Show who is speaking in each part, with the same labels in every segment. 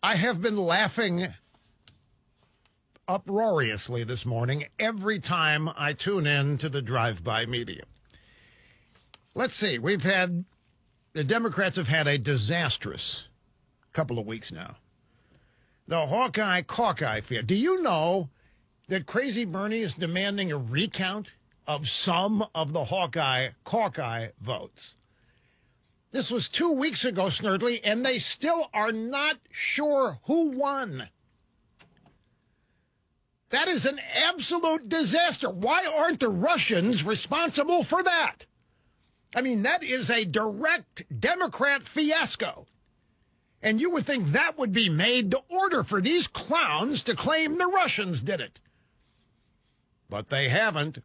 Speaker 1: I have been laughing uproariously this morning every time I tune in to the drive-by media. Let's see. The Democrats have had a disastrous couple of weeks now. The Hawkeye-Cawkeye fear. Do you know that Crazy Bernie is demanding a recount of some of the Hawkeye-Cawkeye votes? This was 2 weeks ago, Snerdley, and they still are not sure who won. That is an absolute disaster. Why aren't the Russians responsible for that? I mean, that is a direct Democrat fiasco. And you would think that would be made to order for these clowns to claim the Russians did it. But they haven't.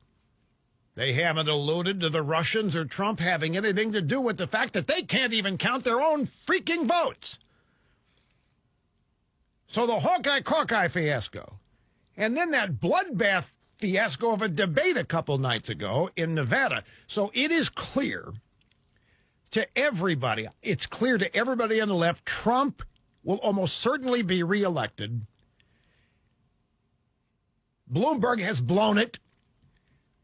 Speaker 1: They haven't alluded to the Russians or Trump having anything to do with the fact that they can't even count their own freaking votes. So the Hawkeye-Cawkeye fiasco. And then that bloodbath fiasco of a debate a couple nights ago in Nevada. So it is clear to everybody, it's clear to everybody on the left, Trump will almost certainly be reelected. Bloomberg has blown it.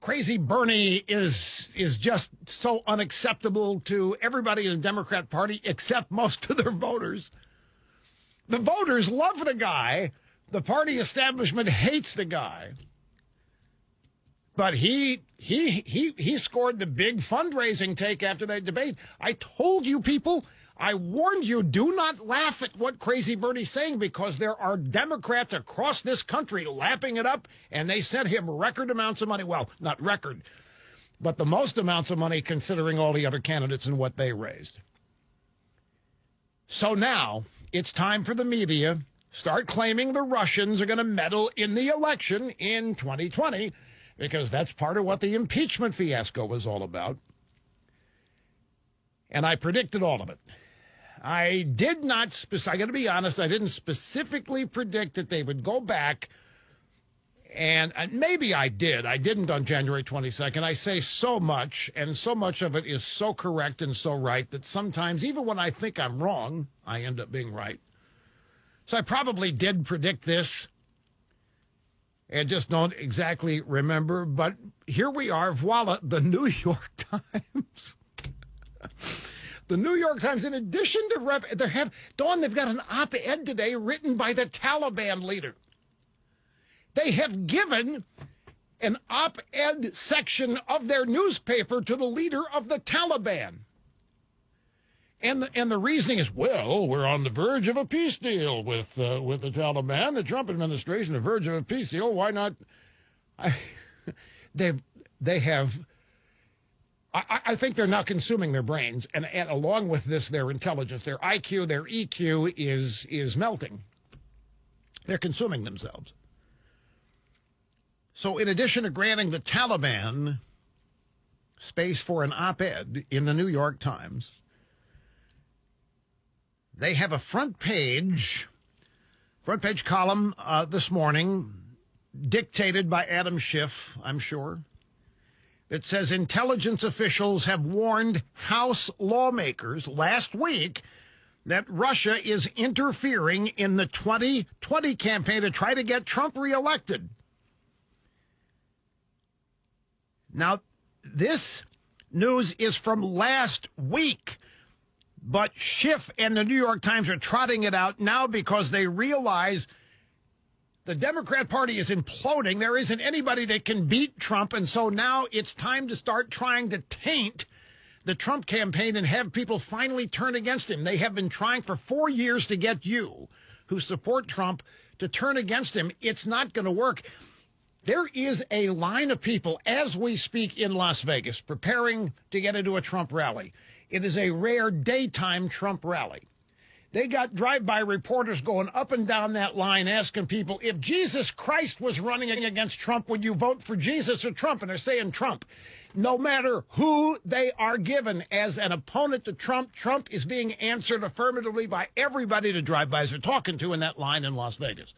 Speaker 1: Crazy Bernie is just so unacceptable to everybody in the Democrat Party except most of their voters. The voters love the guy. The party establishment hates the guy. But he scored the big fundraising take after that debate. I told you people, I warned you, do not laugh at what Crazy Bernie's saying, because there are Democrats across this country lapping it up, and they sent him record amounts of money. Well, not record, but the most amounts of money considering all the other candidates and what they raised. So now it's time for the media start claiming the Russians are going to meddle in the election in 2020, because that's part of what the impeachment fiasco was all about. And I predicted all of it. I did not, I got to be honest, I didn't specifically predict that they would go back, and maybe I did. I didn't on January 22nd. I say so much, and so much of it is so correct and so right that sometimes, even when I think I'm wrong, I end up being right. So I probably did predict this, and just don't exactly remember. But here we are, voila, the New York Times. The New York Times, in addition to they've got an op-ed today written by the Taliban leader. They have given an op-ed section of their newspaper to the leader of the Taliban. And the reasoning is, well, we're on the verge of a peace deal with the Taliban, the Trump administration, the verge of a peace deal. Why not? I think they're not consuming their brains, and along with this, their intelligence, their IQ, their EQ is melting. They're consuming themselves. So in addition to granting the Taliban space for an op-ed in the New York Times, they have a front page column this morning, dictated by Adam Schiff, I'm sure, that says intelligence officials have warned House lawmakers last week that Russia is interfering in the 2020 campaign to try to get Trump reelected. Now, this news is from last week, but Schiff and the New York Times are trotting it out now because they realize the Democrat Party is imploding. There isn't anybody that can beat Trump, and so now it's time to start trying to taint the Trump campaign and have people finally turn against him. They have been trying for 4 years to get you, who support Trump, to turn against him. It's not going to work. There is a line of people, as we speak, in Las Vegas, preparing to get into a Trump rally. It is a rare daytime Trump rally. They got drive-by reporters going up and down that line asking people, if Jesus Christ was running against Trump, would you vote for Jesus or Trump? And they're saying Trump. No matter who they are given as an opponent to Trump, Trump is being answered affirmatively by everybody the drive-bys are talking to in that line in Las Vegas.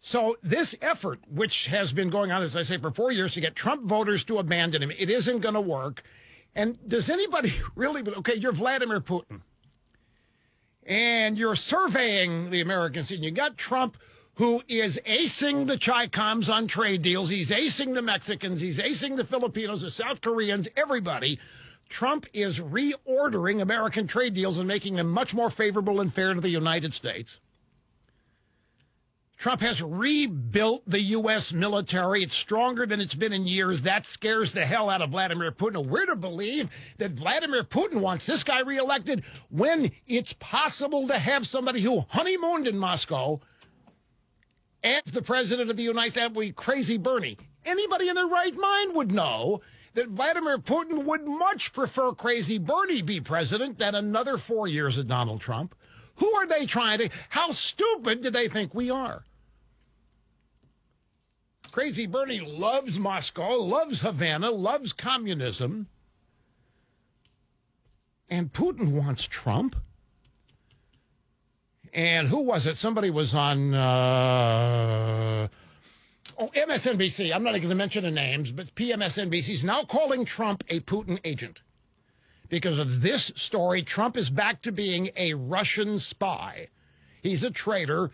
Speaker 1: So this effort, which has been going on, as I say, for 4 years to get Trump voters to abandon him, it isn't going to work. And does anybody really, okay, you're Vladimir Putin. and you're surveying the American scene. You got Trump, who is acing the Chi-Coms on trade deals. He's acing the Mexicans. He's acing the Filipinos, the South Koreans, everybody. Trump is reordering American trade deals and making them much more favorable and fair to the United States. Trump has rebuilt the U.S. military. It's stronger than it's been in years. That scares the hell out of Vladimir Putin. We're to believe that Vladimir Putin wants this guy reelected when it's possible to have somebody who honeymooned in Moscow as the president of the United States. We crazy Bernie. Anybody in their right mind would know that Vladimir Putin would much prefer crazy Bernie be president than another 4 years of Donald Trump. Who are they trying to? How stupid do they think we are? Crazy Bernie loves Moscow, loves Havana, loves communism. And Putin wants Trump. And who was it? Somebody was on MSNBC. I'm not going to mention the names, but PMSNBC is now calling Trump a Putin agent. Because of this story, Trump is back to being a Russian spy. He's a traitor.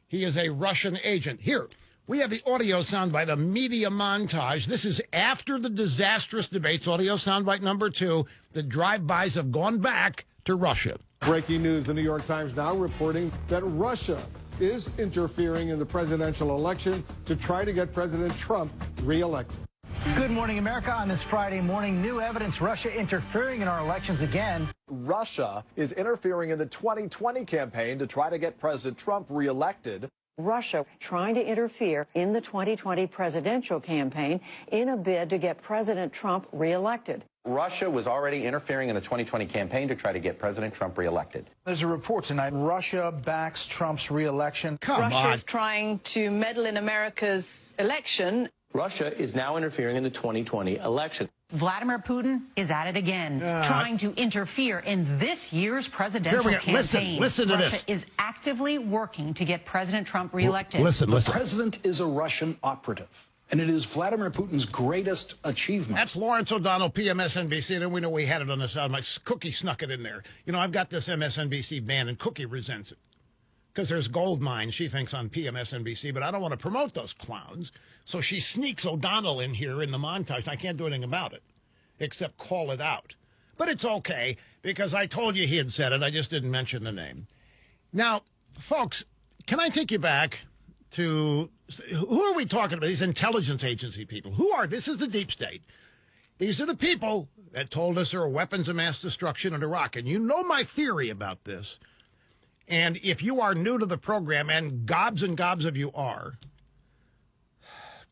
Speaker 1: He is a Russian agent. Here, we have the audio soundbite, a media montage. This is after the disastrous debates, audio soundbite number 2. The drive-bys have gone back to Russia.
Speaker 2: Breaking news, the New York Times now reporting that Russia is interfering in the presidential election to try to get President Trump reelected.
Speaker 3: Good morning, America. On this Friday morning, new evidence Russia interfering in our elections again.
Speaker 4: Russia is interfering in the 2020 campaign to try to get President Trump reelected.
Speaker 5: Russia trying to interfere in the 2020 presidential campaign in a bid to get President Trump reelected.
Speaker 6: Russia was already interfering in the 2020 campaign to try to get President Trump reelected.
Speaker 3: There's a report tonight. Russia backs Trump's reelection.
Speaker 7: Russia is trying to meddle in America's election.
Speaker 8: Russia is now interfering in the 2020 election.
Speaker 9: Vladimir Putin is at it again, trying to interfere in this year's presidential campaign.
Speaker 1: Listen to
Speaker 9: Russia
Speaker 1: this.
Speaker 9: Is actively working to get President Trump reelected.
Speaker 1: Listen.
Speaker 10: The president is a Russian operative, and it is Vladimir Putin's greatest achievement.
Speaker 1: That's Lawrence O'Donnell, PMSNBC, and we know we had it on the sound. My Cookie snuck it in there. You know, I've got this MSNBC ban, and Cookie resents it. Because there's gold mines, she thinks, on PMSNBC, but I don't want to promote those clowns. So she sneaks O'Donnell in here in the montage. I can't do anything about it, except call it out. But it's okay, because I told you he had said it. I just didn't mention the name. Now, folks, can I take you back to, who are we talking about? These intelligence agency people. Who are, this is the deep state. These are the people that told us there are weapons of mass destruction in Iraq. And you know my theory about this. And if you are new to the program, and gobs of you are,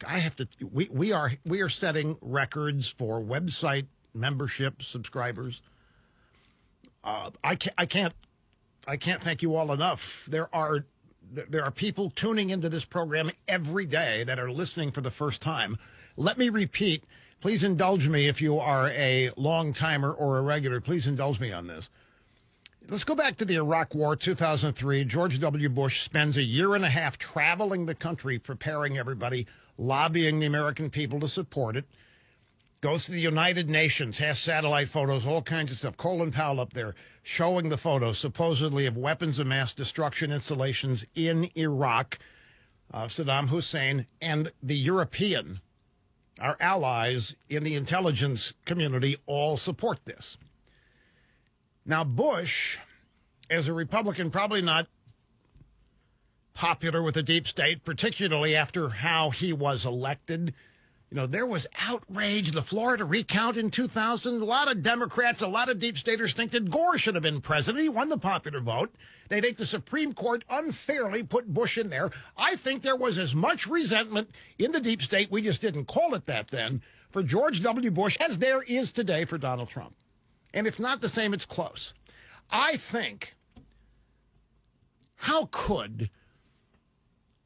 Speaker 1: I have to. We are setting records for website membership subscribers. I can't thank you all enough. There are people tuning into this program every day that are listening for the first time. Let me repeat. Please indulge me if you are a long timer or a regular. Please indulge me on this. Let's go back to the Iraq War, 2003. George W. Bush spends a year and a half traveling the country, preparing everybody, lobbying the American people to support it. Goes to the United Nations, has satellite photos, all kinds of stuff. Colin Powell up there showing the photos, supposedly, of weapons of mass destruction installations in Iraq. Saddam Hussein and the European, our allies in the intelligence community, all support this. Now, Bush, as a Republican, probably not popular with the deep state, particularly after how he was elected. You know, there was outrage. The Florida recount in 2000. A lot of Democrats, a lot of deep staters think that Gore should have been president. He won the popular vote. They think the Supreme Court unfairly put Bush in there. I think there was as much resentment in the deep state, we just didn't call it that then, for George W. Bush as there is today for Donald Trump. And if not the same, it's close. I think, how could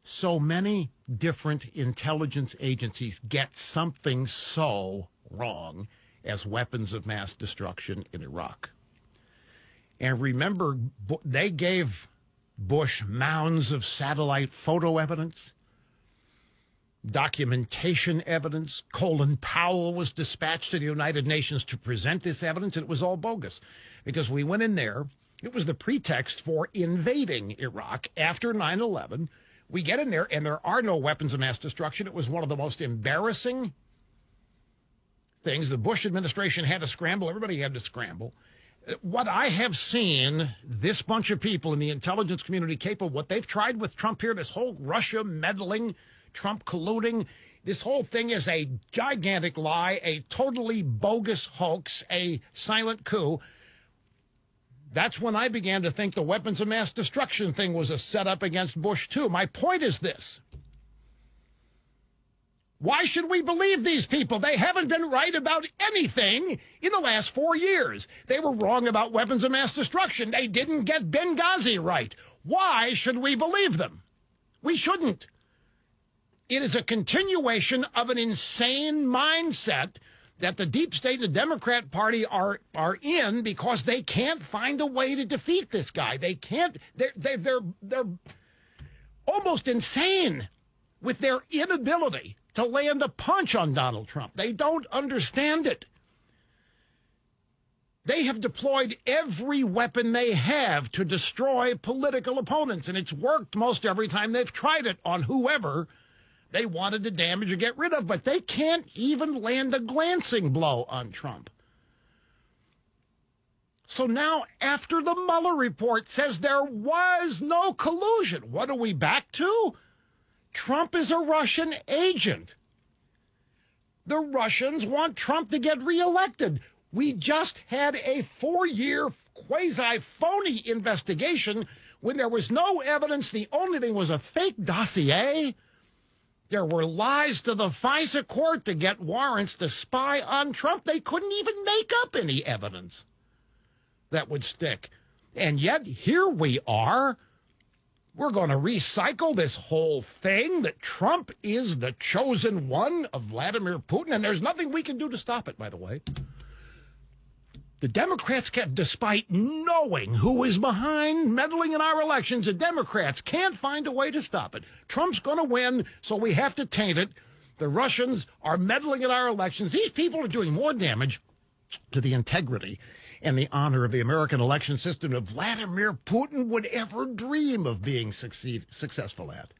Speaker 1: so many different intelligence agencies get something so wrong as weapons of mass destruction in Iraq? And remember, they gave Bush mounds of satellite photo evidence, documentation evidence. Colin Powell was dispatched to the United Nations to present this evidence, and it was all bogus because we went in there It was the pretext for invading Iraq after 9/11. We get in there, and there are no weapons of mass destruction. It was one of the most embarrassing things. The Bush administration had to scramble. Everybody had to scramble. What I have seen, this bunch of people in the intelligence community capable, what they've tried with Trump here, this whole Russia meddling, Trump colluding, this whole thing is a gigantic lie, a totally bogus hoax, a silent coup. That's when I began to think the weapons of mass destruction thing was a setup against Bush, too. My point is this. Why should we believe these people? They haven't been right about anything in the last 4 years. They were wrong about weapons of mass destruction. They didn't get Benghazi right. Why should we believe them? We shouldn't. It is a continuation of an insane mindset that the deep state and the Democrat Party are in because they can't find a way to defeat this guy. They can't. They're almost insane with their inability to land a punch on Donald Trump. They don't understand it. They have deployed every weapon they have to destroy political opponents, and it's worked most every time they've tried it on whoever they wanted to damage or get rid of, but they can't even land a glancing blow on Trump. So now, after the Mueller report says there was no collusion, what are we back to? Trump is a Russian agent. The Russians want Trump to get reelected. We just had a 4-year quasi-phony investigation when there was no evidence. The only thing was a fake dossier. There were lies to the FISA court to get warrants to spy on Trump. They couldn't even make up any evidence that would stick. And yet, here we are. We're going to recycle this whole thing that Trump is the chosen one of Vladimir Putin, and there's nothing we can do to stop it, by the way. The Democrats can't, despite knowing who is behind meddling in our elections, the Democrats can't find a way to stop it. Trump's going to win, so we have to taint it. The Russians are meddling in our elections. These people are doing more damage to the integrity and the honor of the American election system than Vladimir Putin would ever dream of being successful at.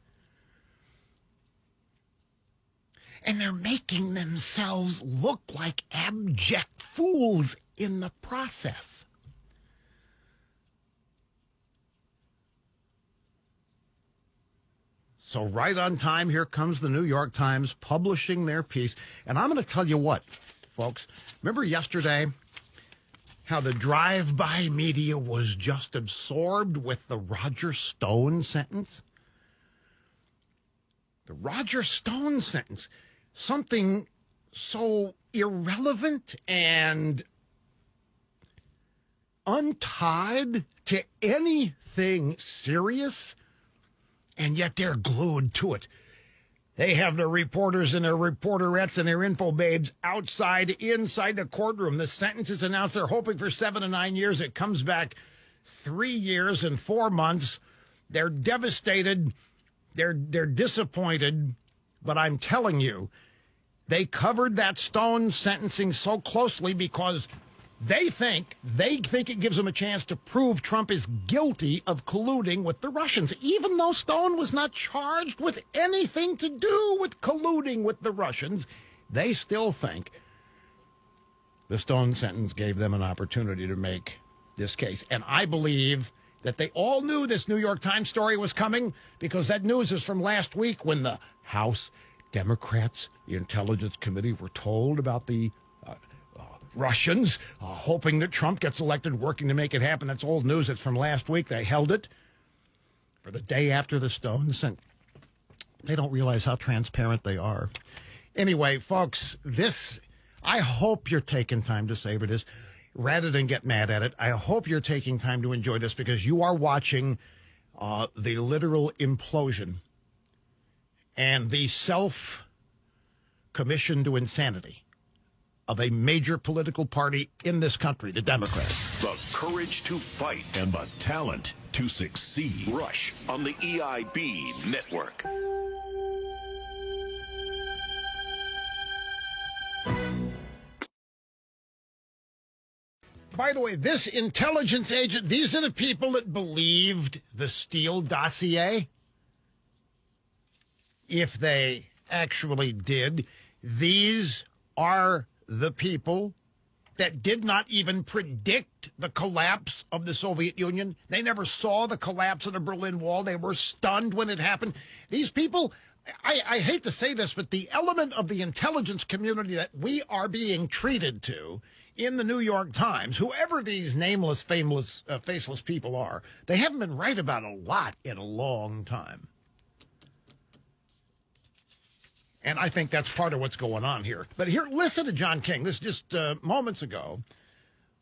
Speaker 1: And they're making themselves look like abject fools in the process. So right on time, here comes the New York Times publishing their piece. And I'm going to tell you what, folks. Remember yesterday how the drive-by media was just absorbed with the Roger Stone sentence? The Roger Stone sentence. Something so irrelevant and untied to anything serious, and yet they're glued to it. They have their reporters and their reporterettes and their info babes outside, inside the courtroom. The sentence is announced. They're hoping for 7 to 9 years. It comes back 3 years and 4 months. They're devastated. They're disappointed. But I'm telling you, they covered that Stone sentencing so closely because they think it gives them a chance to prove Trump is guilty of colluding with the Russians, even though Stone was not charged with anything to do with colluding with the Russians. They still think the Stone sentence gave them an opportunity to make this case. And I believe that they all knew this New York Times story was coming because that news is from last week when the House Democrats, the Intelligence Committee, were told about the Russians, hoping that Trump gets elected, working to make it happen. That's old news. It's from last week. They held it for the day after the Stone sentence. They don't realize how transparent they are. Anyway, folks, I hope you're taking time to savor this rather than get mad at it. I hope you're taking time to enjoy this because you are watching the literal implosion and the self-commission to insanity of a major political party in this country, the Democrats.
Speaker 11: The courage to fight and the talent to succeed. Rush on the EIB network.
Speaker 1: by the way, this intelligence agent, these are the people that believed the Steele dossier. If they actually did, these are the people that did not even predict the collapse of the Soviet Union. They never saw the collapse of the Berlin Wall. They were stunned when it happened. These people, I hate to say this, but the element of the intelligence community that we are being treated to in the New York Times, whoever these nameless, faceless people are, they haven't been right about a lot in a long time. And I think that's part of what's going on here. But here, listen to John King. This just moments ago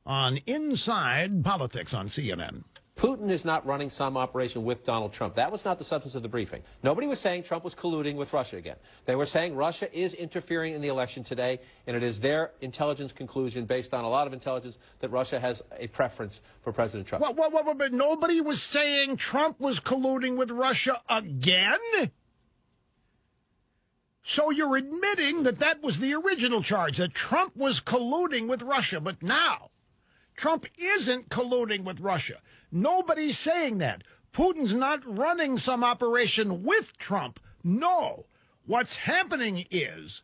Speaker 1: on Inside Politics on CNN.
Speaker 12: Putin is not running some operation with Donald Trump. That was not the substance of the briefing. Nobody was saying Trump was colluding with Russia again. They were saying Russia is interfering in the election today, and it is their intelligence conclusion, based on a lot of intelligence, that Russia has a preference for President Trump.
Speaker 1: But nobody was saying Trump was colluding with Russia again? So you're admitting that that was the original charge, that Trump was colluding with Russia. But now, Trump isn't colluding with Russia. Nobody's saying that. Putin's not running some operation with Trump. No. What's happening is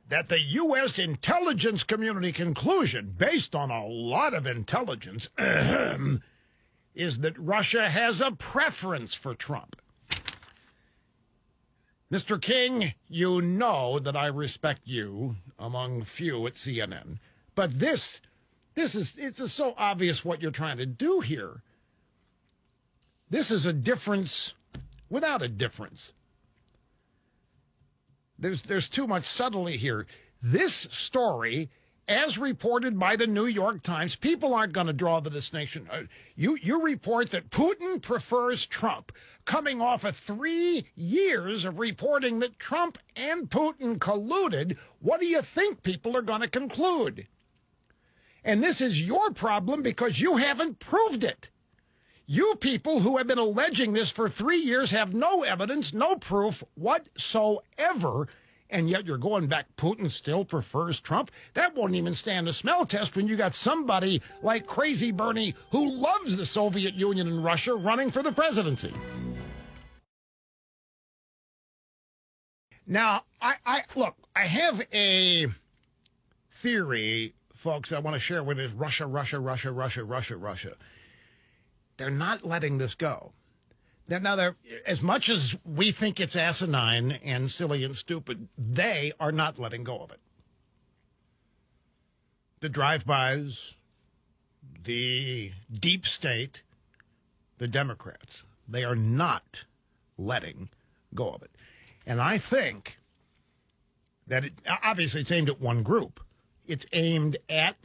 Speaker 1: that the U.S. intelligence community conclusion, based on a lot of intelligence, is that Russia has a preference for Trump. Mr. King, you know that I respect you among few at CNN, but it's so obvious what you're trying to do here. This is a difference without a difference. There's too much subtlety here. This story, as reported by the New York Times, people aren't going to draw the distinction. You report that Putin prefers Trump, coming off of 3 years of reporting that Trump and Putin colluded. What do you think people are going to conclude? And this is your problem because you haven't proved it. You people who have been alleging this for 3 years have no evidence, no proof whatsoever, and yet you're going back, Putin still prefers Trump? That won't even stand a smell test when you got somebody like Crazy Bernie who loves the Soviet Union and Russia running for the presidency. Now, look, I have a theory, folks, I want to share with you. Russia. They're not letting this go. Now, as much as we think it's asinine and silly and stupid, they are not letting go of it. The drive-bys, the deep state, the Democrats, they are not letting go of it. And I think that obviously it's aimed at one group. It's aimed at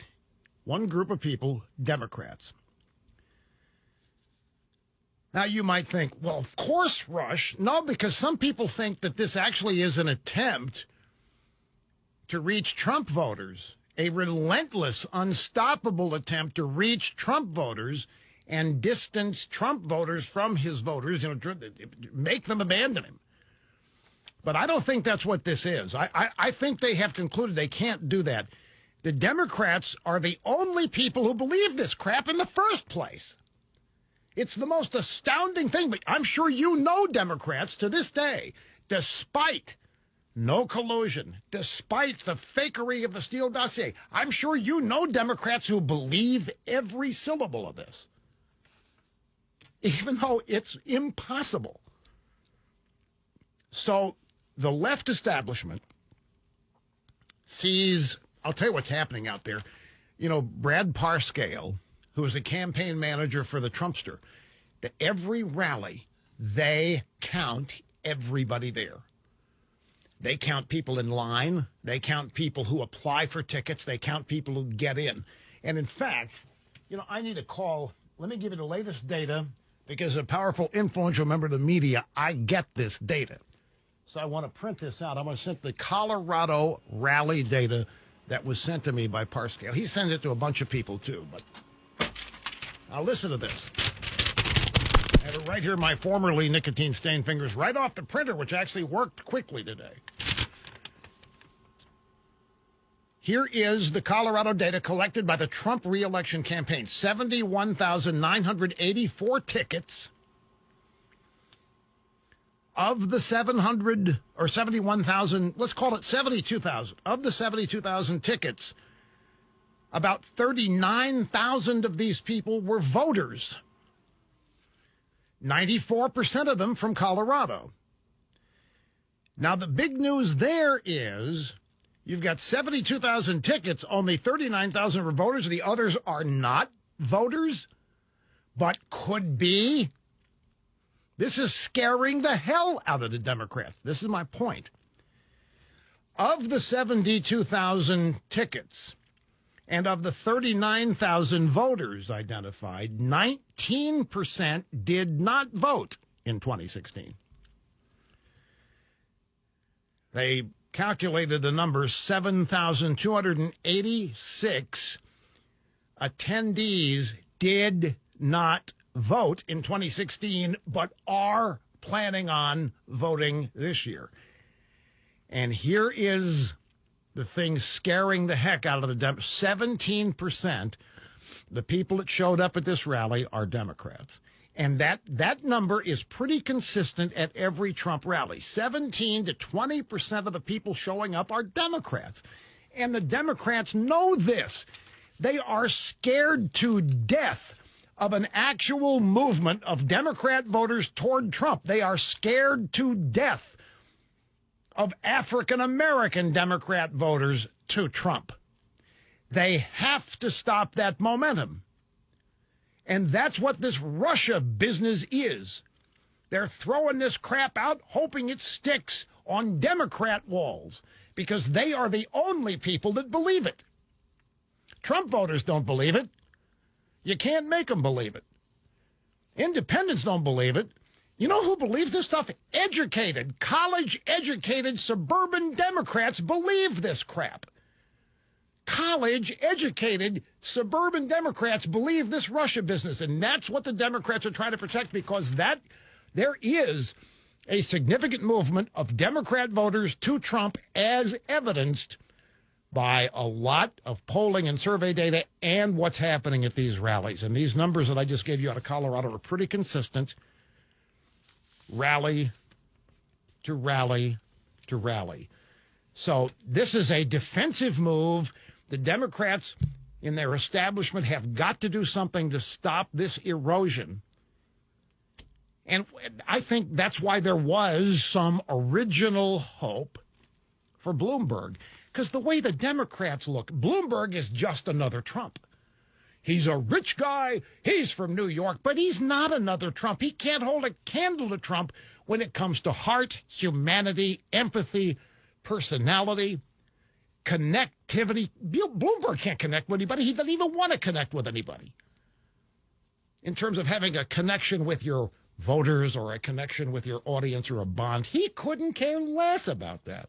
Speaker 1: one group of people, Democrats. Now, you might think, well, of course, Rush. No, because some people think that this actually is an attempt to reach Trump voters, a relentless, unstoppable attempt to reach Trump voters and distance Trump voters from his voters, make them abandon him. But I don't think that's what this is. I think they have concluded they can't do that. The Democrats are the only people who believe this crap in the first place. It's the most astounding thing, but I'm sure you know Democrats to this day, despite no collusion, despite the fakery of the Steele dossier. I'm sure you know Democrats who believe every syllable of this, even though it's impossible. So the left establishment sees, I'll tell you what's happening out there. You know, Brad Parscale, who is a campaign manager for the Trumpster, that every rally, they count everybody there. They count people in line. They count people who apply for tickets. They count people who get in. And in fact, I need to call. Let me give you the latest data, because as a powerful, influential member of the media, I get this data. So I want to print this out. I want to send the Colorado rally data that was sent to me by Parscale. He sends it to a bunch of people, too. But now listen to this. I have it right here, my formerly nicotine-stained fingers, right off the printer, which actually worked quickly today. Here is the Colorado data collected by the Trump reelection campaign. 71,984 tickets of the 700 or 71,000, let's call it 72,000. Of the 72,000 tickets, about 39,000 of these people were voters. 94% of them from Colorado. Now, the big news there is you've got 72,000 tickets, only 39,000 were voters. The others are not voters, but could be. This is scaring the hell out of the Democrats. This is my point. Of the 72,000 tickets and of the 39,000 voters identified, 19% did not vote in 2016. They calculated the number 7,286 attendees did not vote in 2016, but are planning on voting this year. And here is the thing scaring the heck out of the Democrats. 17%, the people that showed up at this rally are Democrats. And that number is pretty consistent at every Trump rally. 17 to 20% of the people showing up are Democrats. And the Democrats know this. They are scared to death of an actual movement of Democrat voters toward Trump. They are scared to death of African-American Democrat voters to Trump. They have to stop that momentum. And that's what this Russia business is. They're throwing this crap out, hoping it sticks on Democrat walls, because they are the only people that believe it. Trump voters don't believe it. You can't make them believe it. Independents don't believe it. You know who believes this stuff? Educated, college-educated suburban Democrats believe this crap. College-educated suburban Democrats believe this Russia business, and that's what the Democrats are trying to protect, because there is a significant movement of Democrat voters to Trump, as evidenced by a lot of polling and survey data and what's happening at these rallies. And these numbers that I just gave you out of Colorado are pretty consistent. Rally to rally to rally. So this is a defensive move. The Democrats in their establishment have got to do something to stop this erosion. And I think that's why there was some original hope for Bloomberg. Because the way the Democrats look, Bloomberg is just another Trump. He's a rich guy. He's from New York, but he's not another Trump. He can't hold a candle to Trump when it comes to heart, humanity, empathy, personality, connectivity. Bloomberg can't connect with anybody. He doesn't even want to connect with anybody. In terms of having a connection with your voters or a connection with your audience or a bond, he couldn't care less about that.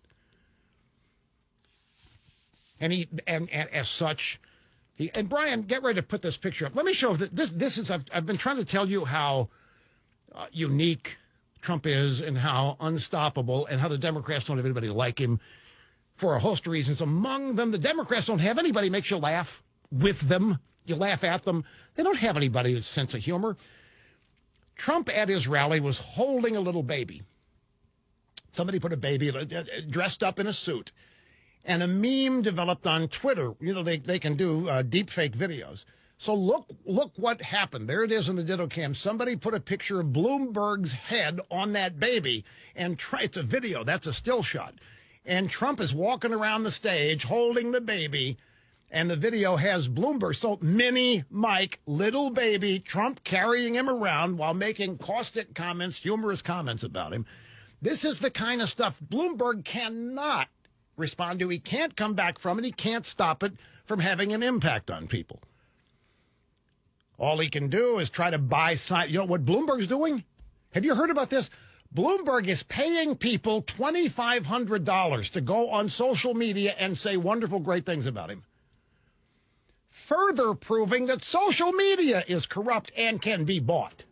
Speaker 1: And as such, and Brian, get ready to put this picture up. Let me show that this is. I've been trying to tell you how unique Trump is and how unstoppable, and how the Democrats don't have anybody like him for a host of reasons. Among them, the Democrats don't have anybody who makes you laugh with them. You laugh at them. They don't have anybody with a sense of humor. Trump at his rally was holding a little baby. Somebody put a baby dressed up in a suit. And a meme developed on Twitter. You know, they can do deep fake videos. So look what happened. There it is in the Ditto Cam. Somebody put a picture of Bloomberg's head on that baby. And it's a video. That's a still shot. And Trump is walking around the stage holding the baby. And the video has Bloomberg. So mini Mike, little baby, Trump carrying him around while making caustic comments, humorous comments about him. This is the kind of stuff Bloomberg cannot respond to. He can't come back from it. He can't stop it from having an impact on people. All he can do is try to buy sign. You know what Bloomberg's doing? Have you heard about this? Bloomberg is paying people $2,500 to go on social media and say wonderful, great things about him. Further proving that social media is corrupt and can be bought.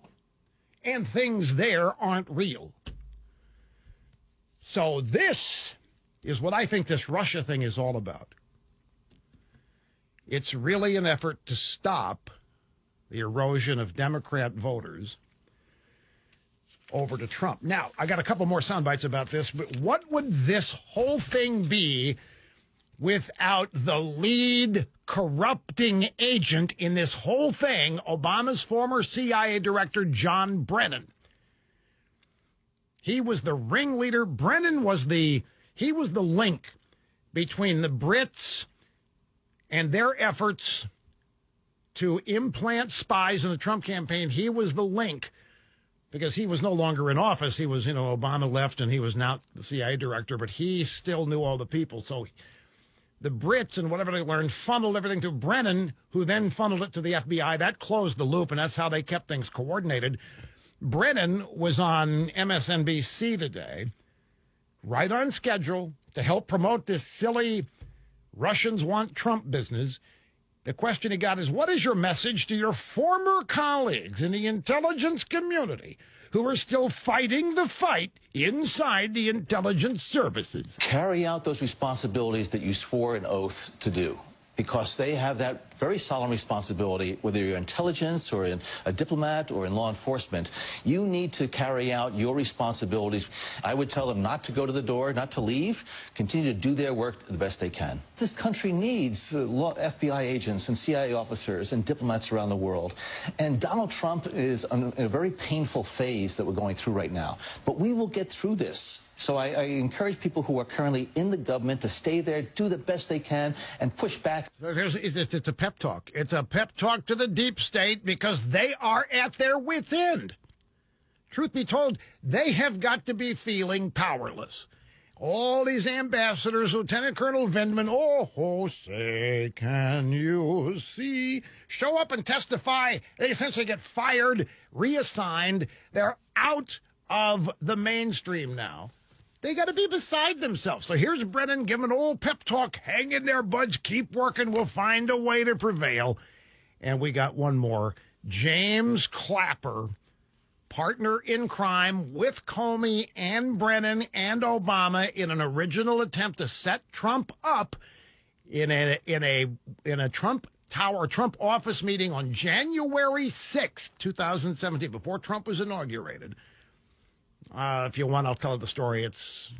Speaker 1: And things there aren't real. So this is what I think this Russia thing is all about. It's really an effort to stop the erosion of Democrat voters over to Trump. Now, I got a couple more sound bites about this, but what would this whole thing be without the lead corrupting agent in this whole thing, Obama's former CIA director, John Brennan? He was the ringleader. Brennan was the link between the Brits and their efforts to implant spies in the Trump campaign. He was the link because he was no longer in office. He was, Obama left and he was now the CIA director, but he still knew all the people. So the Brits and whatever they learned funneled everything to Brennan, who then funneled it to the FBI. That closed the loop, and that's how they kept things coordinated. Brennan was on MSNBC today, right on schedule, to help promote this silly Russians want Trump business. The question he got is, what is your message to your former colleagues in the intelligence community who are still fighting the fight inside the intelligence services?
Speaker 8: Carry out those responsibilities that you swore an oath to do, because they have that very solemn responsibility, whether you're intelligence or in a diplomat or in law enforcement. You need to carry out your responsibilities. I would tell them not to go to the door, not to leave, continue to do their work the best they can. This country needs FBI agents and CIA officers and diplomats around the world. And Donald Trump is in a very painful phase that we're going through right now. But we will get through this. So I encourage people who are currently in the government to stay there, do the best they can, and push back.
Speaker 1: It's a pep talk. It's a pep talk to the deep state because they are at their wits' end. Truth be told, they have got to be feeling powerless. All these ambassadors, Lieutenant Colonel Vindman, oh, say, can you see, show up and testify. They essentially get fired, reassigned. They're out of the mainstream now. They got to be beside themselves. So here's Brennan giving an old pep talk. Hang in there, buds. Keep working. We'll find a way to prevail. And we got one more. James Clapper, partner in crime with Comey and Brennan and Obama in an original attempt to set Trump up in a Trump Tower, Trump office meeting on January 6th, 2017, before Trump was inaugurated. If you want, I'll tell the story. It's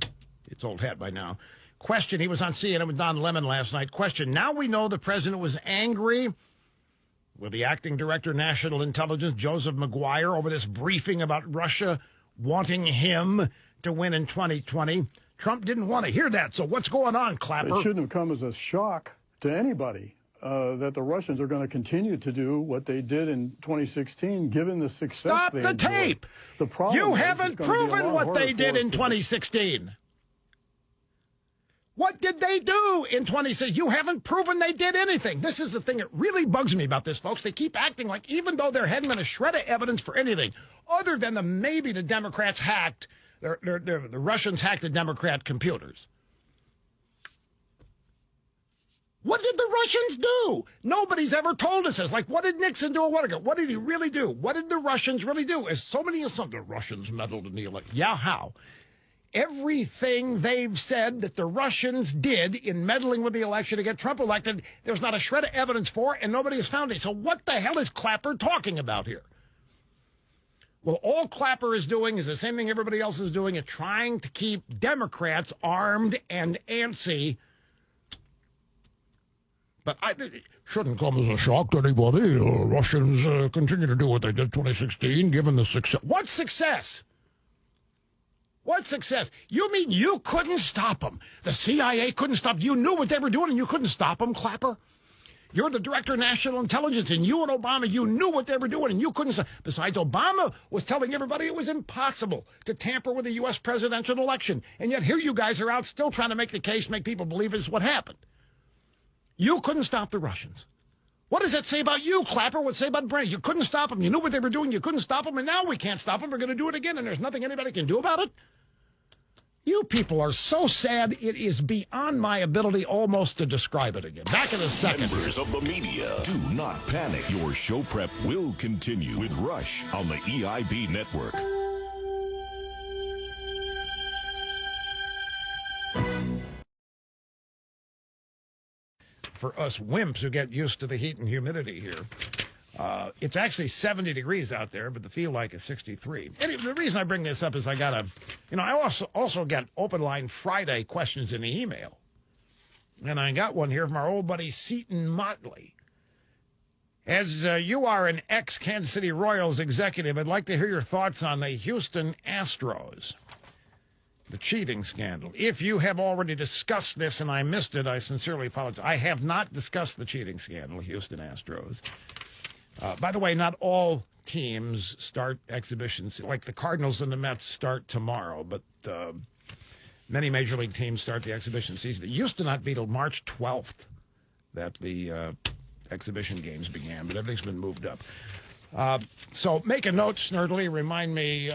Speaker 1: old hat by now. Question, he was on CNN with Don Lemon last night. Question, now we know the president was angry with the acting director of national intelligence, Joseph Maguire, over this briefing about Russia wanting him to win in 2020. Trump didn't want to hear that. So what's going on, Clapper?
Speaker 13: It shouldn't have come as a shock to anybody that the Russians are going to continue to do what they did in 2016, given the success.
Speaker 1: Stop the tape! The problem you haven't proven what they did in 2016. What did they do in 2016? You haven't proven they did anything. This is the thing that really bugs me about this, folks. They keep acting like even though there hadn't been a shred of evidence for anything, other than maybe the Democrats hacked, the Russians hacked the Democrat computers. What did the Russians do? Nobody's ever told us this. Like, what did Nixon do a while ago? What did he really do? What did the Russians really do? As so many of the Russians meddled in the election. Yeah, how? Everything they've said that the Russians did in meddling with the election to get Trump elected, there's not a shred of evidence for, and nobody has found it. So what the hell is Clapper talking about here? Well, all Clapper is doing is the same thing everybody else is doing, and trying to keep Democrats armed and antsy. But it shouldn't come as a shock to anybody. Russians continue to do what they did in 2016, given the success. What success? What success? You mean you couldn't stop them? The CIA couldn't stop. You knew what they were doing, and you couldn't stop them, Clapper? You're the director of national intelligence, and you and Obama, you knew what they were doing, and you couldn't stop. Besides, Obama was telling everybody it was impossible to tamper with the U.S. presidential election. And yet here you guys are out still trying to make the case, make people believe it's what happened. You couldn't stop the Russians. What does that say about you, Clapper? What does it say about Brennan? You couldn't stop them. You knew what they were doing. You couldn't stop them, and now we can't stop them. We're going to do it again, and there's nothing anybody can do about it? You people are so sad, it is beyond my ability almost to describe it again. Back in a second.
Speaker 11: Members of the media, do not panic. Your show prep will continue with Rush on the EIB network.
Speaker 1: for us wimps who get used to the heat and humidity here. It's actually 70 degrees out there, but the feel like is 63. Anyway, the reason I bring this up is I got I also get Open Line Friday questions in the email. And I got one here from our old buddy Seton Motley. As you are an ex-Kansas City Royals executive, I'd like to hear your thoughts on the Houston Astros, the cheating scandal. If you have already discussed this and I missed it, I sincerely apologize. I have not discussed the cheating scandal, Houston Astros. By the way, not all teams start exhibitions. Like the Cardinals and the Mets start tomorrow, but many Major League teams start the exhibition season. It used to not be till March 12th that the exhibition games began, but everything's been moved up. So make a note, Snerdley. Remind me,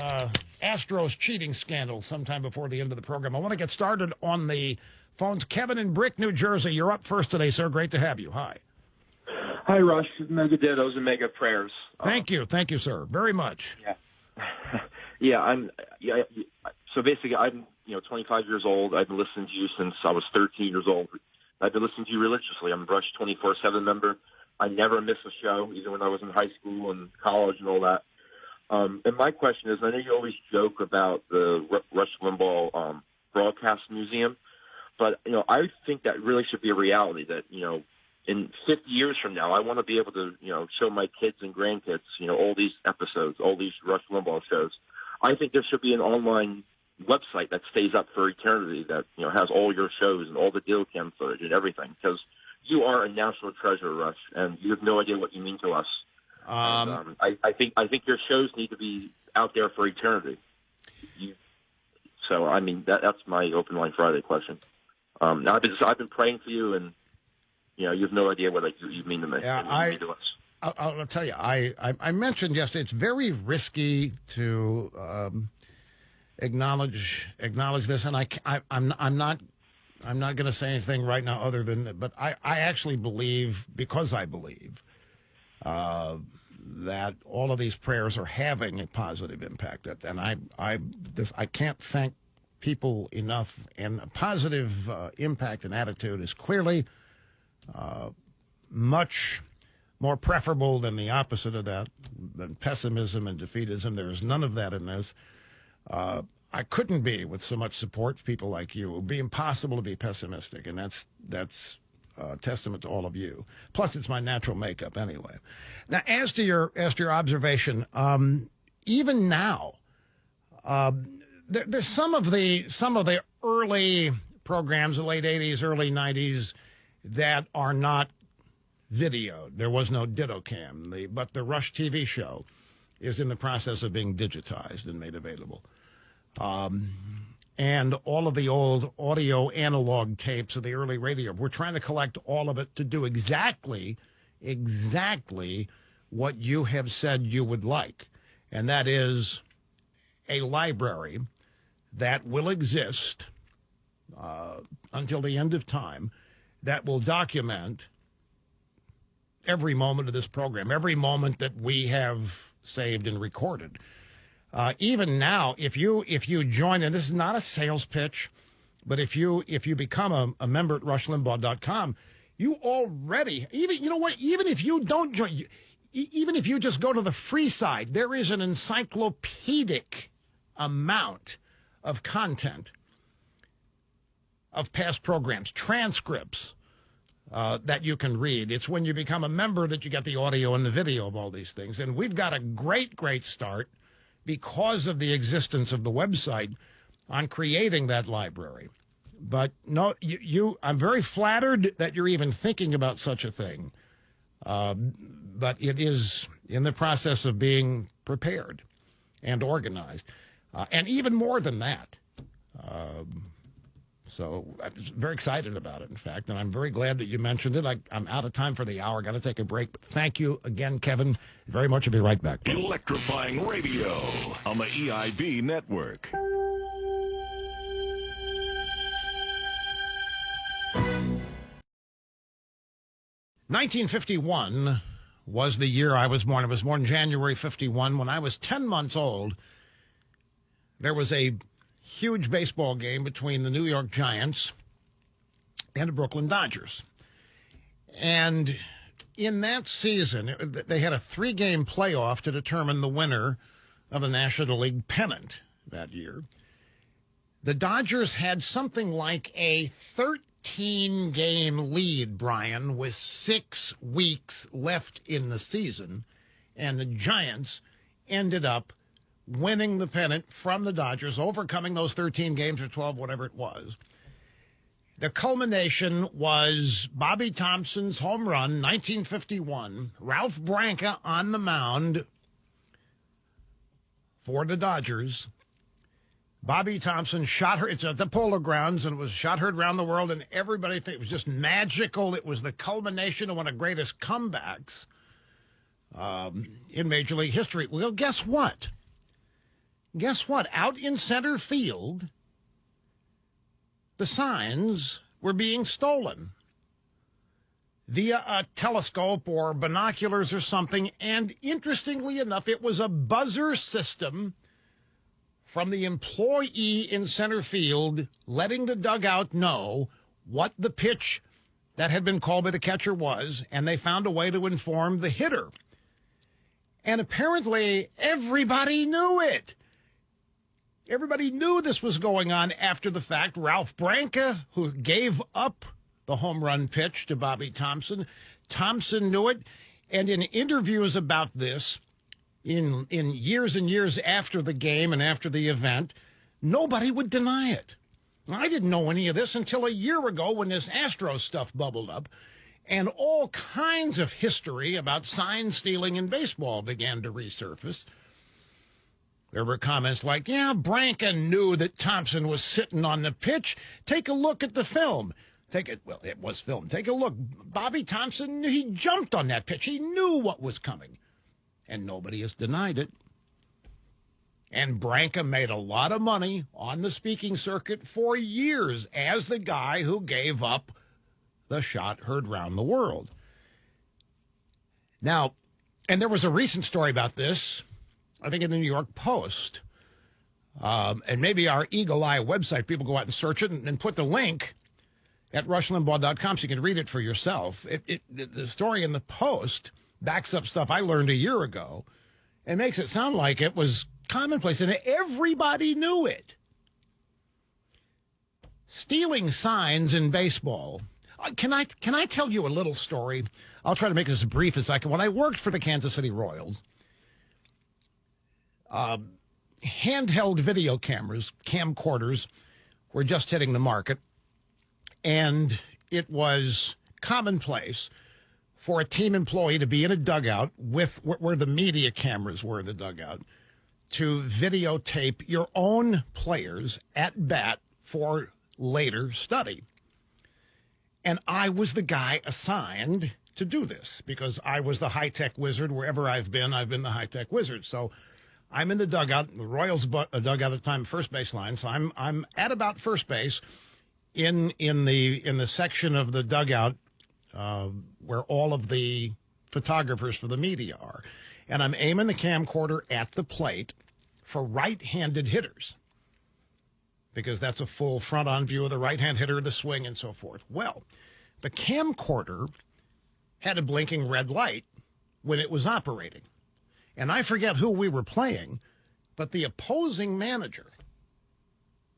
Speaker 1: Astros cheating scandal sometime before the end of the program. I want to get started on the phones. Kevin in Brick, New Jersey. You're up first today, sir. Great to have you. Hi.
Speaker 14: Hi, Rush. Mega dittos and mega prayers.
Speaker 1: Thank you, sir, very much.
Speaker 14: Yeah. So basically, I'm 25 years old. I've been listening to you since I was 13 years old. I've been listening to you religiously. I'm a Rush 24/7 member. I never miss a show, even when I was in high school and college and all that. And my question is, I know you always joke about the Rush Limbaugh Broadcast Museum, but I think that really should be a reality. That in 50 years from now, I want to be able to, show my kids and grandkids, all these episodes, all these Rush Limbaugh shows. I think there should be an online website that stays up for eternity that, has all your shows and all the deal cam footage and everything, because you are a national treasure, Rush, and you have no idea what you mean to us. I think your shows need to be out there for eternity. So, I mean, that's my Open Line Friday question. Now I've been praying for you, and you have no idea what you mean to me.
Speaker 1: Yeah, I'll tell you. I mentioned yesterday it's very risky to acknowledge this, and I'm not going to say anything right now other than, but I actually believe, because I believe that all of these prayers are having a positive impact, and I can't thank people enough. And a positive impact and attitude is clearly much more preferable than the opposite of that, than pessimism and defeatism. There is none of that in this. I couldn't be with so much support for people like you. It would be impossible to be pessimistic, and that's testament to all of you. Plus, it's my natural makeup anyway. Now, as to your observation, even now, there's some of the early programs, the late 80s, early 90s, that are not videoed. There was no DittoCam, but the Rush TV show is in the process of being digitized and made available. And all of the old audio analog tapes of the early radio, we're trying to collect all of it to do exactly what you have said you would like. And that is a library that will exist until the end of time, that will document every moment of this program, every moment that we have saved and recorded. Even now, if you join, and this is not a sales pitch, but if you become a member at RushLimbaugh.com, you already, even if you don't join, even if you just go to the free side, there is an encyclopedic amount of content of past programs, transcripts that you can read. It's when you become a member that you get the audio and the video of all these things. And we've got a great start because of the existence of the website on creating that library. But no, I'm very flattered that you're even thinking about such a thing. But it is in the process of being prepared and organized. And even more than that. So I'm very excited about it, in fact, and I'm very glad that you mentioned it. I'm out of time for the hour. Got to take a break. But thank you again, Kevin, very much. I'll be right back.
Speaker 11: Electrifying radio on the EIB network.
Speaker 1: (1951) was the year I was born. I was born January 51. When I was 10 months old, there was a huge baseball game between the New York Giants and the Brooklyn Dodgers. And in that season, they had a 3-game playoff to determine the winner of the National League pennant that year. The Dodgers had something like a 13-game lead, Brian, with 6 weeks left in the season, and the Giants ended up winning the pennant from the Dodgers, overcoming those 13 games or 12, whatever it was. The culmination was Bobby Thompson's home run, 1951. Ralph Branca on the mound for the Dodgers. Bobby Thompson shot her. It's at the Polo Grounds, and it was shot heard around the world, and everybody thought it was just magical. It was the culmination of one of the greatest comebacks in Major League history. Well, guess what? Guess what? Out in center field, the signs were being stolen via a telescope or binoculars or something, and interestingly enough, it was a buzzer system from the employee in center field letting the dugout know what the pitch that had been called by the catcher was, and they found a way to inform the hitter. And apparently everybody knew it. Everybody knew this was going on after the fact. Ralph Branca, who gave up the home run pitch to Bobby Thompson, Thompson knew it. And in interviews about this, in years and years after the game and after the event, nobody would deny it. I didn't know any of this until a year ago when this Astros stuff bubbled up, and all kinds of history about sign stealing in baseball began to resurface. There were comments like, yeah, Branca knew that Thompson was sitting on the pitch. Take a look at the film. Well, it was film. Take a look. Bobby Thompson, he jumped on that pitch. He knew what was coming. And nobody has denied it. And Branca made a lot of money on the speaking circuit for years as the guy who gave up the shot heard round the world. Now, and there was a recent story about this, I think in the New York Post, and maybe our Eagle Eye website, people go out and search it and put the link at rushlimbaugh.com so you can read it for yourself. The story in the Post backs up stuff I learned a year ago and makes it sound like it was commonplace, and everybody knew it. Stealing signs in baseball. Can I tell you a little story? I'll try to make this as brief as I can. When I worked for the Kansas City Royals, handheld video cameras, camcorders, were just hitting the market, and it was commonplace for a team employee to be in a dugout with where the media cameras were in the dugout to videotape your own players at bat for later study. And I was the guy assigned to do this because I was the high-tech wizard. Wherever I've been the high-tech wizard. So I'm in the dugout, the Royals dugout at the time, first base line. So I'm at about first base in the section of the dugout where all of the photographers for the media are. And I'm aiming the camcorder at the plate for right-handed hitters because that's a full front-on view of the right-hand hitter, the swing, and so forth. Well, the camcorder had a blinking red light when it was operating. And I forget who we were playing, but the opposing manager,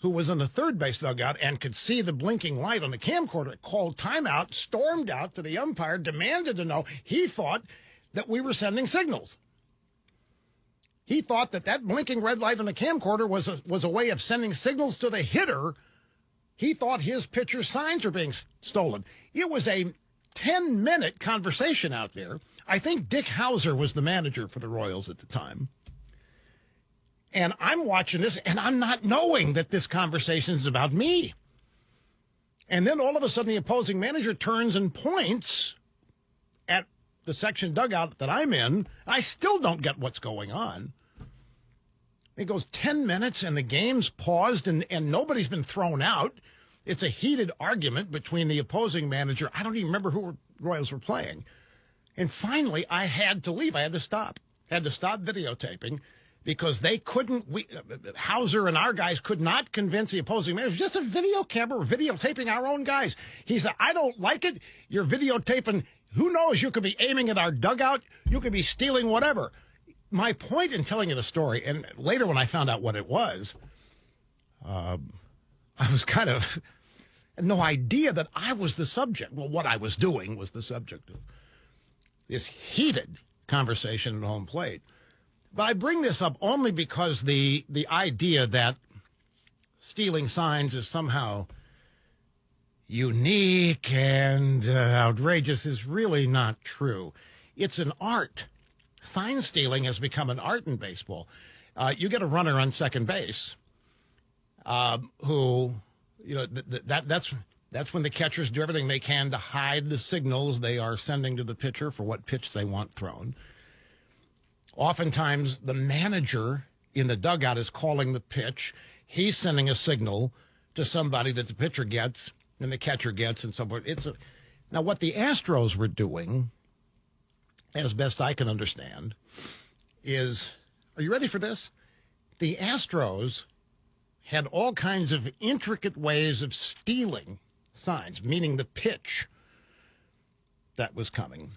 Speaker 1: who was in the third base dugout and could see the blinking light on the camcorder, called timeout, stormed out to the umpire, demanded to know. He thought that we were sending signals. He thought that blinking red light on the camcorder was a way of sending signals to the hitter. He thought his pitcher's signs were being stolen. It was a 10-minute conversation out there. I think Dick Hauser was the manager for the Royals at the time. And I'm watching this, and I'm not knowing that this conversation is about me. And then all of a sudden, the opposing manager turns and points at the section dugout that I'm in. I still don't get what's going on. It goes 10 minutes, and the game's paused, and nobody's been thrown out. It's a heated argument between the opposing manager. I don't even remember who Royals were playing. And finally, I had to leave. I had to stop. I had to stop videotaping because they couldn't, Hauser and our guys could not convince the opposing man. It was just a video camera. We're videotaping our own guys. He said, I don't like it. You're videotaping. Who knows? You could be aiming at our dugout. You could be stealing whatever. My point in telling you the story, and later when I found out what it was, I was kind of no idea that I was the subject. Well, what I was doing was the subject of this heated conversation at home plate. But I bring this up only because the idea that stealing signs is somehow unique and outrageous is really not true. It's an art. Sign stealing has become an art in baseball. You get a runner on second base who, that's when the catchers do everything they can to hide the signals they are sending to the pitcher for what pitch they want thrown. Oftentimes, the manager in the dugout is calling the pitch. He's sending a signal to somebody that the pitcher gets and the catcher gets and so forth. Now, what the Astros were doing, as best I can understand, is, are you ready for this? The Astros had all kinds of intricate ways of stealing signs, meaning the pitch that was coming.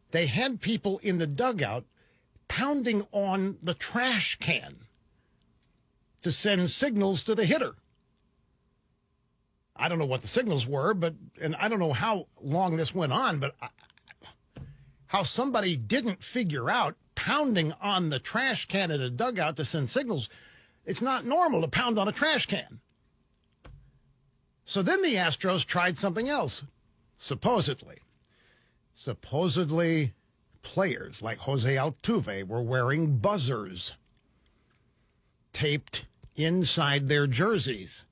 Speaker 1: They had people in the dugout pounding on the trash can to send signals to the hitter. I don't know what the signals were, and I don't know how long this went on, but how somebody didn't figure out pounding on the trash can at a dugout to send signals. It's not normal to pound on a trash can. So then the Astros tried something else, supposedly. Supposedly, players like Jose Altuve were wearing buzzers taped inside their jerseys,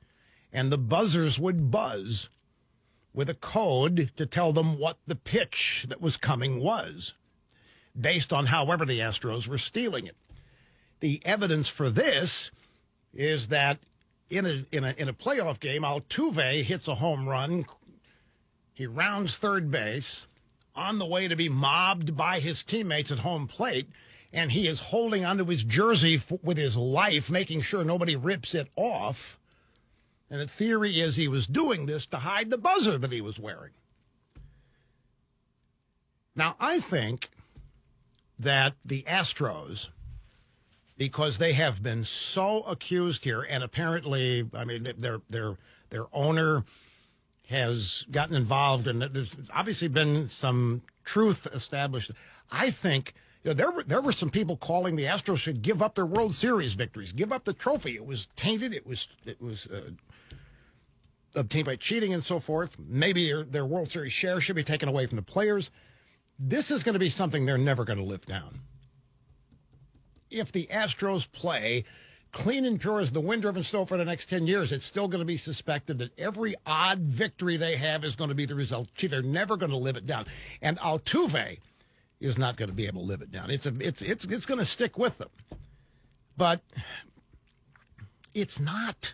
Speaker 1: and the buzzers would buzz with a code to tell them what the pitch that was coming was, based on however the Astros were stealing it. The evidence for this is that in a playoff game, Altuve hits a home run. He rounds third base on the way to be mobbed by his teammates at home plate, and he is holding onto his jersey with his life, making sure nobody rips it off. And the theory is he was doing this to hide the buzzer that he was wearing. Now, I think that the Astros, because they have been so accused here, and apparently, I mean, their owner has gotten involved, and there's obviously been some truth established. I think there were some people calling the Astros should give up their World Series victories, give up the trophy. It was tainted. It was obtained by cheating and so forth. Maybe their World Series share should be taken away from the players. This is going to be something they're never going to live down. If the Astros play clean and pure as the wind-driven snow for the next 10 years, it's still going to be suspected that every odd victory they have is going to be the result. Gee, they're never going to live it down. And Altuve is not going to be able to live it down. It's going to stick with them. But it's not.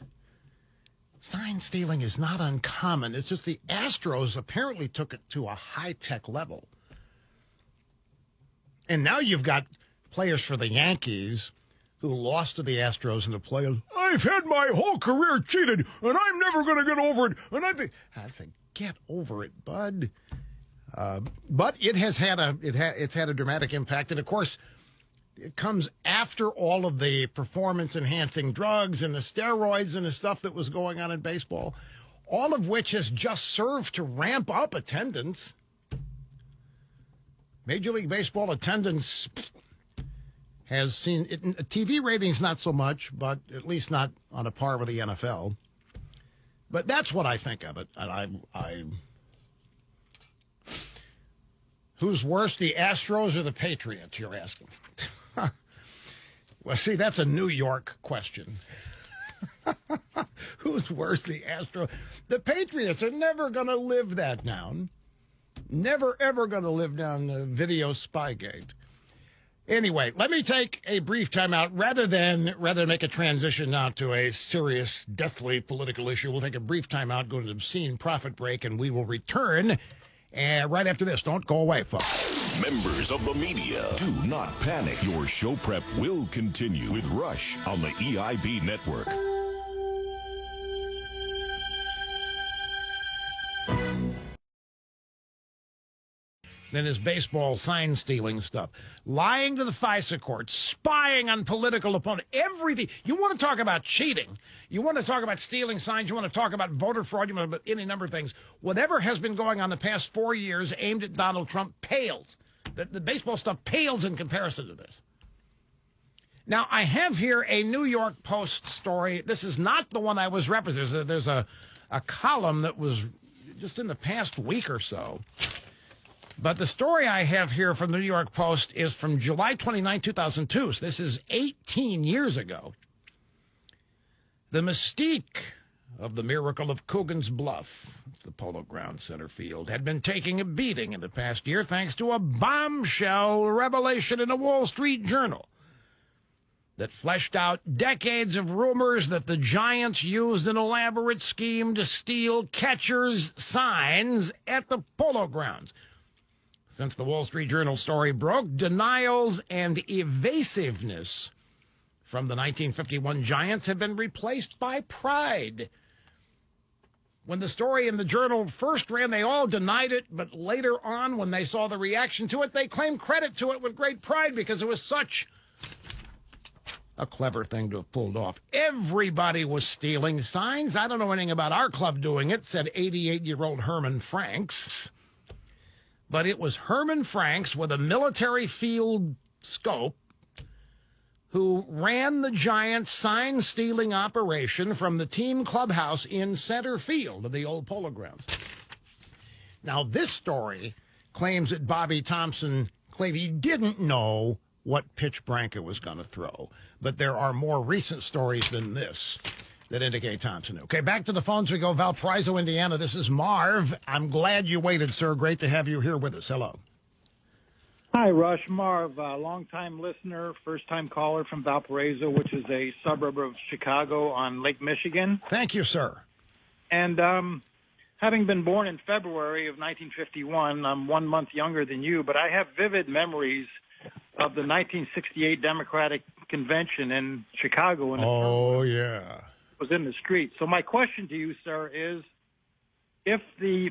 Speaker 1: Sign stealing is not uncommon. It's just the Astros apparently took it to a high-tech level. And now you've got players for the Yankees who lost to the Astros in the playoffs. I've had my whole career cheated, and I'm never going to get over it. And I think, get over it, bud. But it has had it's had a dramatic impact, and of course, it comes after all of the performance-enhancing drugs and the steroids and the stuff that was going on in baseball, all of which has just served to ramp up attendance. Major League Baseball attendance has seen TV ratings not so much, but at least not on a par with the NFL. But that's what I think of it. And who's worse, the Astros or the Patriots, you're asking? Well, see, that's a New York question. Who's worse, the Astros? The Patriots are never going to live that down. Never, ever going to live down the video Spygate. Anyway, let me take a brief time out. Rather than make a transition now to a serious, deathly political issue, we'll take a brief time out, go to an obscene profit break, and we will return And right after this, don't go away, folks.
Speaker 11: Members of the media, do not panic. Your show prep will continue with Rush on the EIB network.
Speaker 1: Then his baseball sign stealing stuff, lying to the FISA court, spying on political opponents, everything. You want to talk about cheating. You want to talk about stealing signs. You want to talk about voter fraud. You want to talk about any number of things. Whatever has been going on the past 4 years aimed at Donald Trump pales. The baseball stuff pales in comparison to this. Now, I have here a New York Post story. This is not the one I was referencing. There's a column that was just in the past week or so. But the story I have here from the New York Post is from July 29, 2002. So this is 18 years ago. The mystique of the Miracle of Coogan's Bluff, the Polo Grounds center field, had been taking a beating in the past year thanks to a bombshell revelation in a Wall Street Journal that fleshed out decades of rumors that the Giants used an elaborate scheme to steal catchers' signs at the Polo Grounds. Since the Wall Street Journal story broke, denials and evasiveness from the 1951 Giants have been replaced by pride. When the story in the Journal first ran, they all denied it, but later on, when they saw the reaction to it, they claimed credit to it with great pride because it was such a clever thing to have pulled off. Everybody was stealing signs. I don't know anything about our club doing it, said 88-year-old Herman Franks. But it was Herman Franks with a military field scope who ran the Giants sign-stealing operation from the team clubhouse in center field of the old Polo Grounds. Now, this story claims that Bobby Thompson claimed he didn't know what pitch Branca was going to throw. But there are more recent stories than this that indicate Thompson knew. Okay, back to the phones we go. Valparaiso, Indiana. This is Marv. I'm glad you waited, sir. Great to have you here with us. Hello.
Speaker 15: Hi, Rush. Marv, longtime listener, first-time caller from Valparaiso, which is a suburb of Chicago on Lake Michigan.
Speaker 1: Thank you, sir.
Speaker 15: And having been born in February of 1951, I'm 1 month younger than you, but I have vivid memories of the 1968 Democratic Convention in Chicago.
Speaker 1: Oh, yeah.
Speaker 15: Was in the street. So my question to you, sir, is if the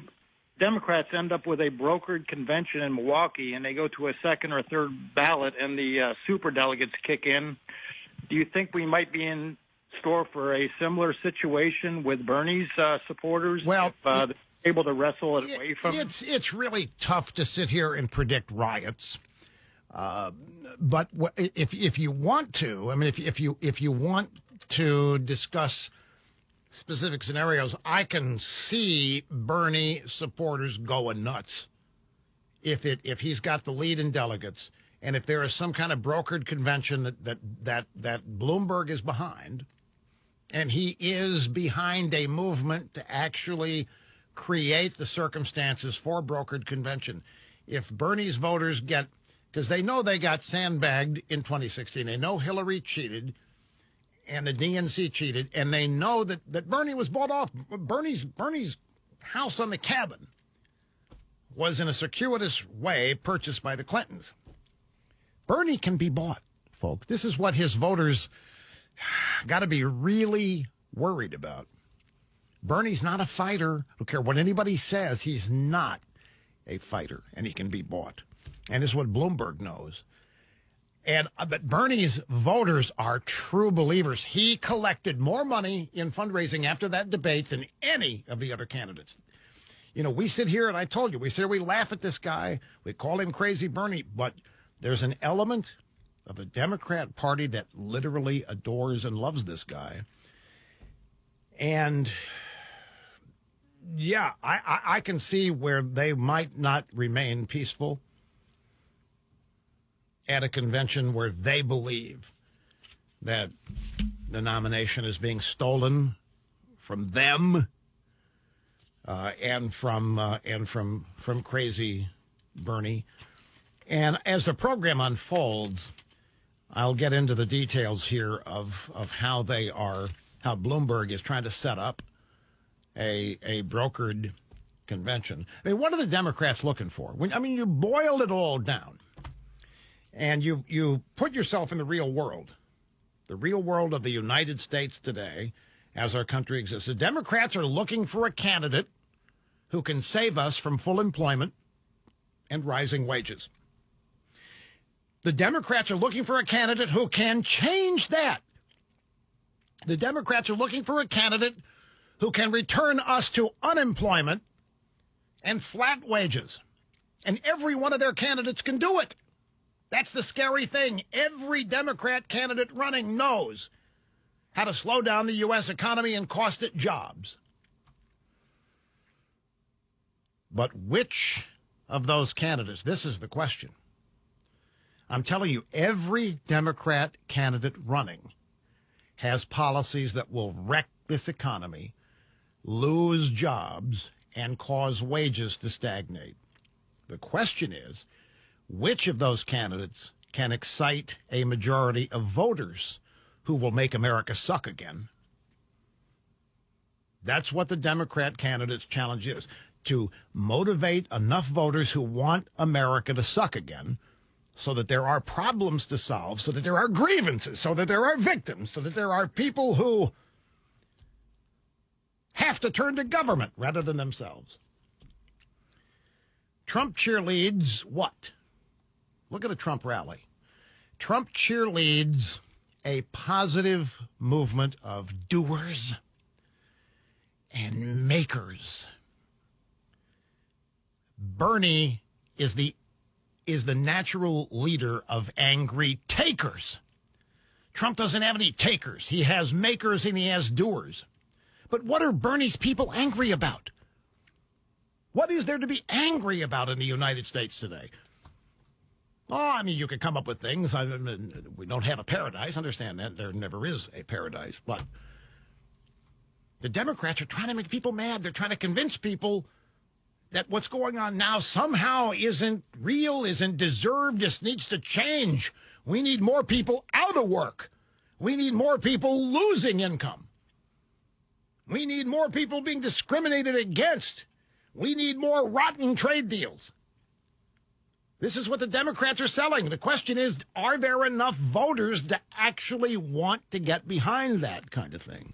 Speaker 15: Democrats end up with a brokered convention in Milwaukee and they go to a second or third ballot and the superdelegates kick in, do you think we might be in store for a similar situation with Bernie's supporters?
Speaker 1: Well,
Speaker 15: if they're able to wrestle it away from him?
Speaker 1: It's really tough to sit here and predict riots. But if you want to, I mean, if you want to discuss specific scenarios, I can see Bernie supporters going nuts if he's got the lead in delegates, and if there is some kind of brokered convention that Bloomberg is behind, and he is behind a movement to actually create the circumstances for brokered convention. If Bernie's voters get, because they know they got sandbagged in 2016, they know Hillary cheated and the DNC cheated, and they know that Bernie was bought off. Bernie's house on the cabin was in a circuitous way purchased by the Clintons. Bernie can be bought, folks. This is what his voters got to be really worried about. Bernie's not a fighter. I don't care what anybody says. He's not a fighter, and he can be bought. And this is what Bloomberg knows. But Bernie's voters are true believers. He collected more money in fundraising after that debate than any of the other candidates. You know, we sit here, and I told you, we laugh at this guy. We call him Crazy Bernie, but there's an element of the Democrat Party that literally adores and loves this guy. And, yeah, I can see where they might not remain peaceful at a convention where they believe that the nomination is being stolen from them and from Crazy Bernie. And as the program unfolds, I'll get into the details here of how Bloomberg is trying to set up a brokered convention. I mean, what are the Democrats looking for? You boil it all down, and you put yourself in the real world of the United States today as our country exists. The Democrats are looking for a candidate who can save us from full employment and rising wages. The Democrats are looking for a candidate who can change that. The Democrats are looking for a candidate who can return us to unemployment and flat wages. And every one of their candidates can do it. That's the scary thing. Every Democrat candidate running knows how to slow down the U.S. economy and cost it jobs. But which of those candidates? This is the question. I'm telling you, every Democrat candidate running has policies that will wreck this economy, lose jobs, and cause wages to stagnate. The question is, which of those candidates can excite a majority of voters who will make America suck again? That's what the Democrat candidate's challenge is, to motivate enough voters who want America to suck again, so that there are problems to solve, so that there are grievances, so that there are victims, so that there are people who have to turn to government rather than themselves. Trump cheerleads what? Look at the Trump rally. Trump cheerleads a positive movement of doers and makers. Bernie is the natural leader of angry takers. Trump doesn't have any takers. He has makers and he has doers. But what are Bernie's people angry about? What is there to be angry about in the United States today? Oh, you could come up with things. We don't have a paradise. Understand that. There never is a paradise. But the Democrats are trying to make people mad. They're trying to convince people that what's going on now somehow isn't real, isn't deserved, just needs to change. We need more people out of work. We need more people losing income. We need more people being discriminated against. We need more rotten trade deals. This is what the Democrats are selling. The question is, are there enough voters to actually want to get behind that kind of thing?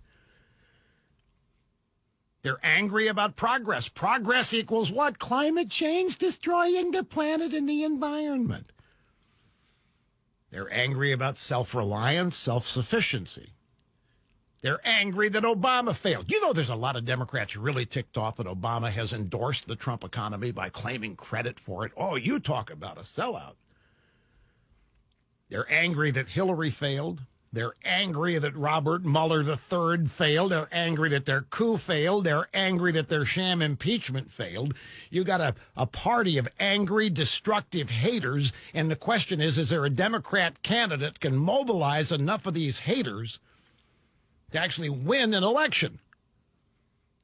Speaker 1: They're angry about progress. Progress equals what? Climate change destroying the planet and the environment. They're angry about self-reliance, self-sufficiency. They're angry that Obama failed. You know, there's a lot of Democrats really ticked off that Obama has endorsed the Trump economy by claiming credit for it. Oh, you talk about a sellout. They're angry that Hillary failed. They're angry that Robert Mueller III failed. They're angry that their coup failed. They're angry that their sham impeachment failed. You got a party of angry, destructive haters, and the question is there a Democrat candidate can mobilize enough of these haters to actually win an election?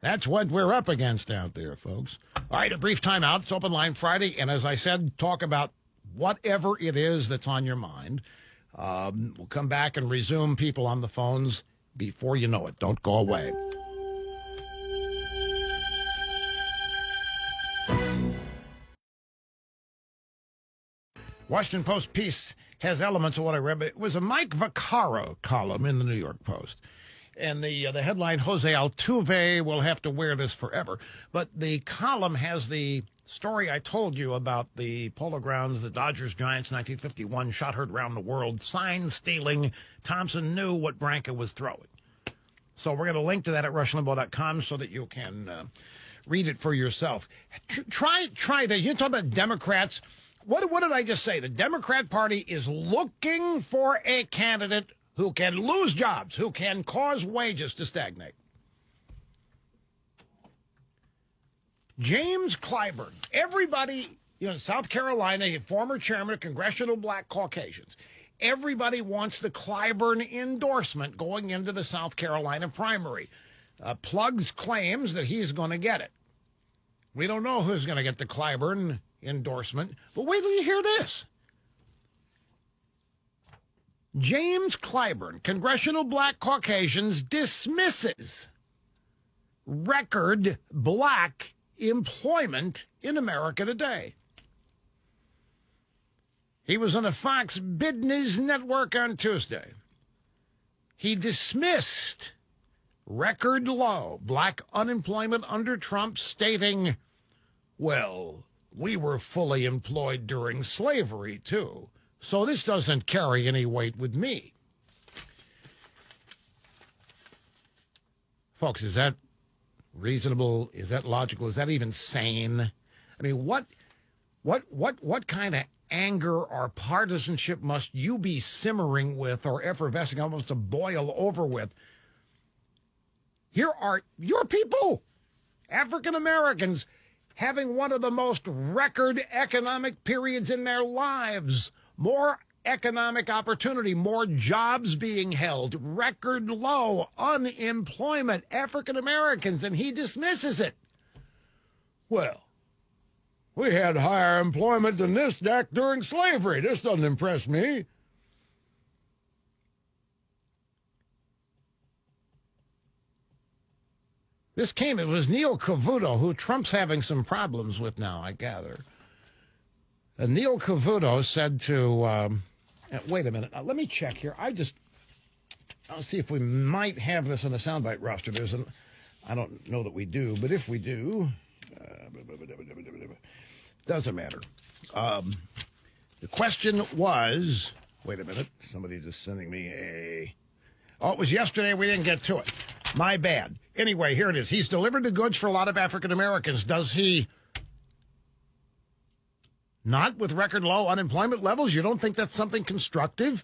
Speaker 1: That's what we're up against out there, folks. All right, a brief timeout. It's Open Line Friday, and as I said, talk about whatever it is that's on your mind. We'll come back and resume people on the phones before you know it. Don't go away. Washington Post piece has elements of what I read, but it was a Mike Vaccaro column in the New York Post. And the headline, Jose Altuve will have to wear this forever. But the column has the story I told you about the Polo Grounds, the Dodgers-Giants 1951, shot heard around the world, sign stealing. Thompson knew what Branca was throwing. So we're going to link to that at rushlimbaugh.com so that you can read it for yourself. Try that. You talk about Democrats. What did I just say? The Democrat Party is looking for a candidate who can lose jobs, who can cause wages to stagnate. James Clyburn, everybody, South Carolina, a former chairman of Congressional Black Caucasians. Everybody wants the Clyburn endorsement going into the South Carolina primary. Plugs claims that he's going to get it. We don't know who's going to get the Clyburn endorsement, but wait till you hear this. James Clyburn, Congressional Black Caucasians, dismisses record black employment in America today. He was on a Fox Business Network on Tuesday. He dismissed record low black unemployment under Trump, stating, well, we were fully employed during slavery, too, so this doesn't carry any weight with me. Folks, is that reasonable? Is that logical? Is that even sane? I mean, what kind of anger or partisanship must you be simmering with or effervescing, almost to boil over with? Here are your people, African Americans, having one of the most record economic periods in their lives. More economic opportunity, more jobs being held, record low unemployment, African Americans, and he dismisses it. Well, we had higher employment than this back during slavery. This doesn't impress me. It was Neil Cavuto, who Trump's having some problems with now, I gather. Neil Cavuto said to, wait a minute, let me check here. I'll see if we might have this on the soundbite roster. I don't know that we do, but if we do, doesn't matter. The question was, wait a minute, somebody just sending me it was yesterday, we didn't get to it. My bad. Anyway, here it is. He's delivered the goods for a lot of African Americans. Does he not with record low unemployment levels? You don't think that's something constructive?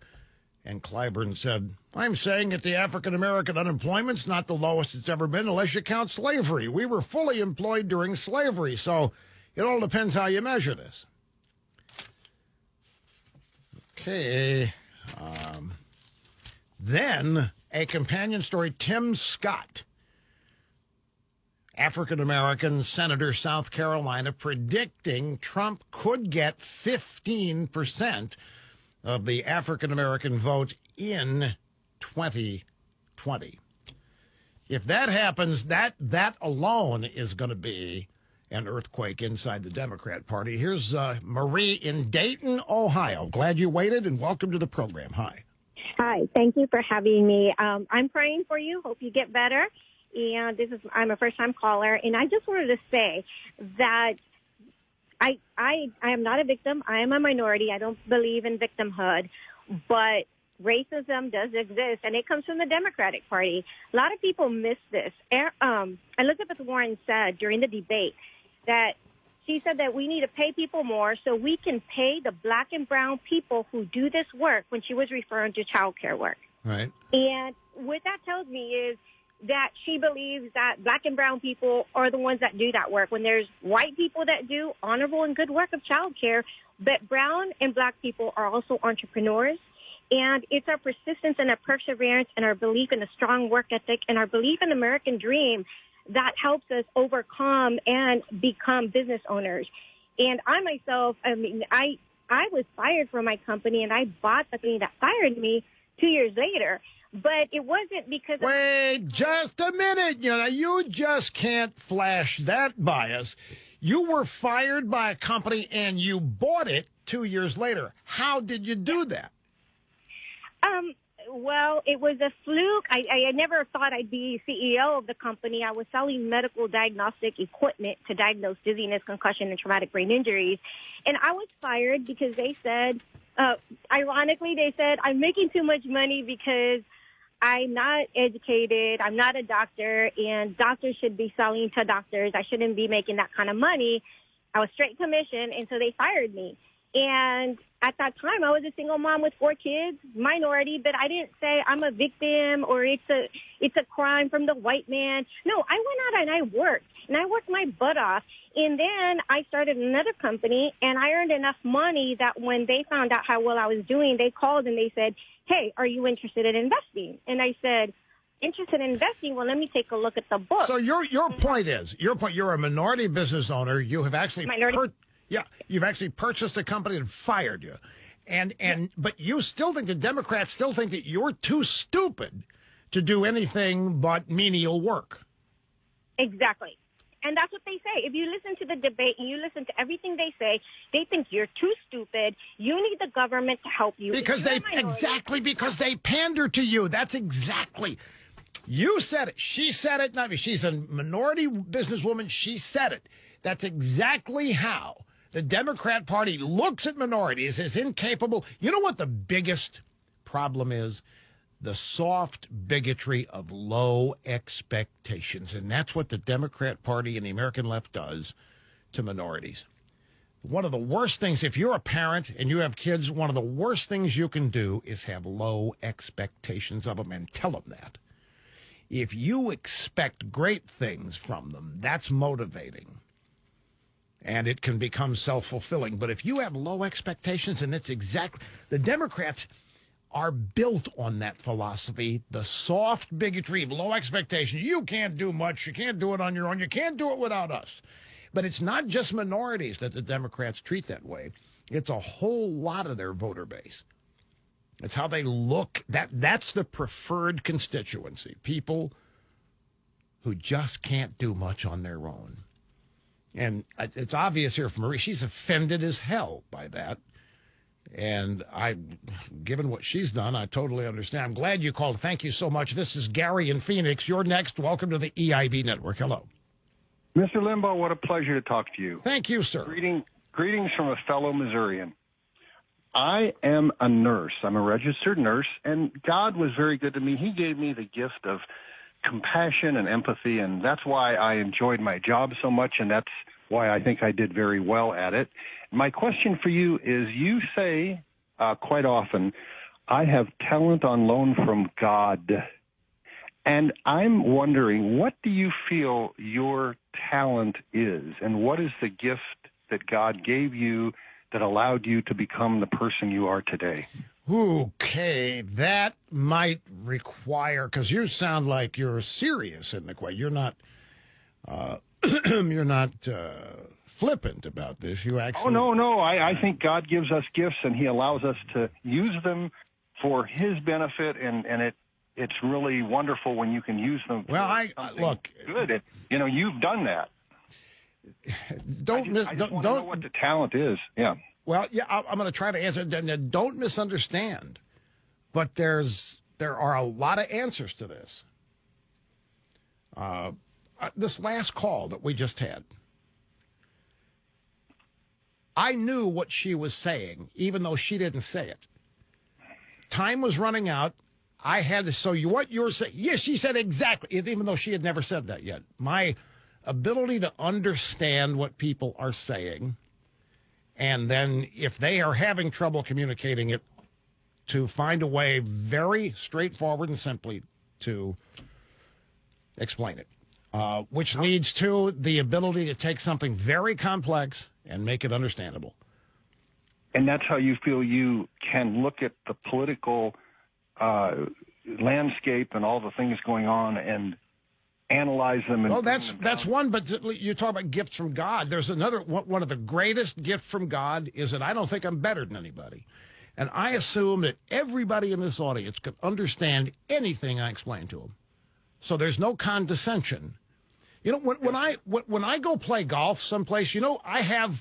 Speaker 1: And Clyburn said, I'm saying that the African American unemployment's not the lowest it's ever been unless you count slavery. We were fully employed during slavery, so it all depends how you measure this. Okay. Then a companion story, Tim Scott, African-American senator, South Carolina, predicting Trump could get 15% of the African-American vote in 2020. If that happens, that alone is going to be an earthquake inside the Democrat Party. Here's Marie in Dayton, Ohio. Glad you waited, and welcome to the program. Hi.
Speaker 16: Hi. Thank you for having me. I'm praying for you. Hope you get better. And I'm a first-time caller, and I just wanted to say that I am not a victim. I am a minority. I don't believe in victimhood, but racism does exist, and it comes from the Democratic Party. A lot of people miss this. Elizabeth Warren said during the debate that she said that we need to pay people more so we can pay the black and brown people who do this work, when she was referring to child care work.
Speaker 1: Right.
Speaker 16: And what that tells me is that she believes that black and brown people are the ones that do that work, when there's white people that do honorable and good work of child care, but brown and black people are also entrepreneurs. And it's our persistence and our perseverance and our belief in a strong work ethic and our belief in the American dream that helps us overcome and become business owners. And I myself, I was fired from my company, and I bought the company that fired me 2 years later. But it wasn't because...
Speaker 1: Wait just a minute. You just can't flash that bias. You were fired by a company, and you bought it 2 years later. How did you do that?
Speaker 16: Well, it was a fluke. I never thought I'd be CEO of the company. I was selling medical diagnostic equipment to diagnose dizziness, concussion, and traumatic brain injuries. And I was fired because they said, ironically, they said, I'm making too much money because I'm not educated, I'm not a doctor, and doctors should be selling to doctors. I shouldn't be making that kind of money. I was straight commission, and so they fired me. And at that time, I was a single mom with 4 kids, minority, but I didn't say I'm a victim or it's a crime from the white man. No, I went out and I worked my butt off. And then I started another company, and I earned enough money that when they found out how well I was doing, they called and they said, hey, are you interested in investing? And I said, interested in investing? Well, let me take a look at the book.
Speaker 1: So your point, you're a minority business owner. You have actually you've actually purchased a company and fired you. But you still think, the Democrats still think that you're too stupid to do anything but menial work.
Speaker 16: Exactly. And that's what they say. If you listen to the debate and you listen to everything they say, they think you're too stupid. You need the government to help you.
Speaker 1: Because because they pander to you. That's exactly. You said it. She said it. Not me. She's a minority businesswoman. She said it. That's exactly how the Democrat Party looks at minorities as incapable. You know what the biggest problem is? The soft bigotry of low expectations. And that's what the Democrat Party and the American left does to minorities. One of the worst things, if you're a parent and you have kids, one of the worst things you can do is have low expectations of them and tell them that. If you expect great things from them, that's motivating. And it can become self-fulfilling. But if you have low expectations, and it's exactly, the Democrats are built on that philosophy, the soft bigotry of low expectation. You can't do much. You can't do it on your own. You can't do it without us. But it's not just minorities that the Democrats treat that way. It's a whole lot of their voter base. It's how they look. That's the preferred constituency, people who just can't do much on their own. And it's obvious here from Marie, she's offended as hell by that. And given what she's done, I totally understand. I'm glad you called. Thank you so much. This is Gary in Phoenix. You're next. Welcome to the EIB Network. Hello.
Speaker 17: Mr. Limbaugh, what a pleasure to talk to you.
Speaker 1: Thank you, sir.
Speaker 17: Greetings from a fellow Missourian. I am a nurse. I'm a registered nurse, and God was very good to me. He gave me the gift of compassion and empathy, and that's why I enjoyed my job so much, and that's why I think I did very well at it. My question for you is, you say quite often, I have talent on loan from God. And I'm wondering, what do you feel your talent is? And what is the gift that God gave you that allowed you to become the person you are today?
Speaker 1: Okay, that might require, because you sound like you're serious in the question. You're not, flippant about this. You actually.
Speaker 17: Oh, no. I think God gives us gifts, and he allows us to use them for his benefit, and it's really wonderful when you can use them for
Speaker 1: look
Speaker 17: good. You've done that. I just want to know what the talent is. Yeah.
Speaker 1: Well, yeah, I'm going to try to answer. Don't misunderstand, but there are a lot of answers to this. This last call that we just had, I knew what she was saying, even though she didn't say it. Time was running out. I had to. So what you're saying? Yes, she said exactly, even though she had never said that yet. My ability to understand what people are saying, and then if they are having trouble communicating it, to find a way very straightforward and simply to explain it, which leads to the ability to take something very complex and make it understandable.
Speaker 17: And that's how you feel you can look at the political landscape and all the things going on and analyze them. And
Speaker 1: that's one, but you talk about gifts from God. There's another one of the greatest gifts from God is that I don't think I'm better than anybody. And I assume that everybody in this audience can understand anything I explain to them. So there's no condescension. When I go play golf someplace, I have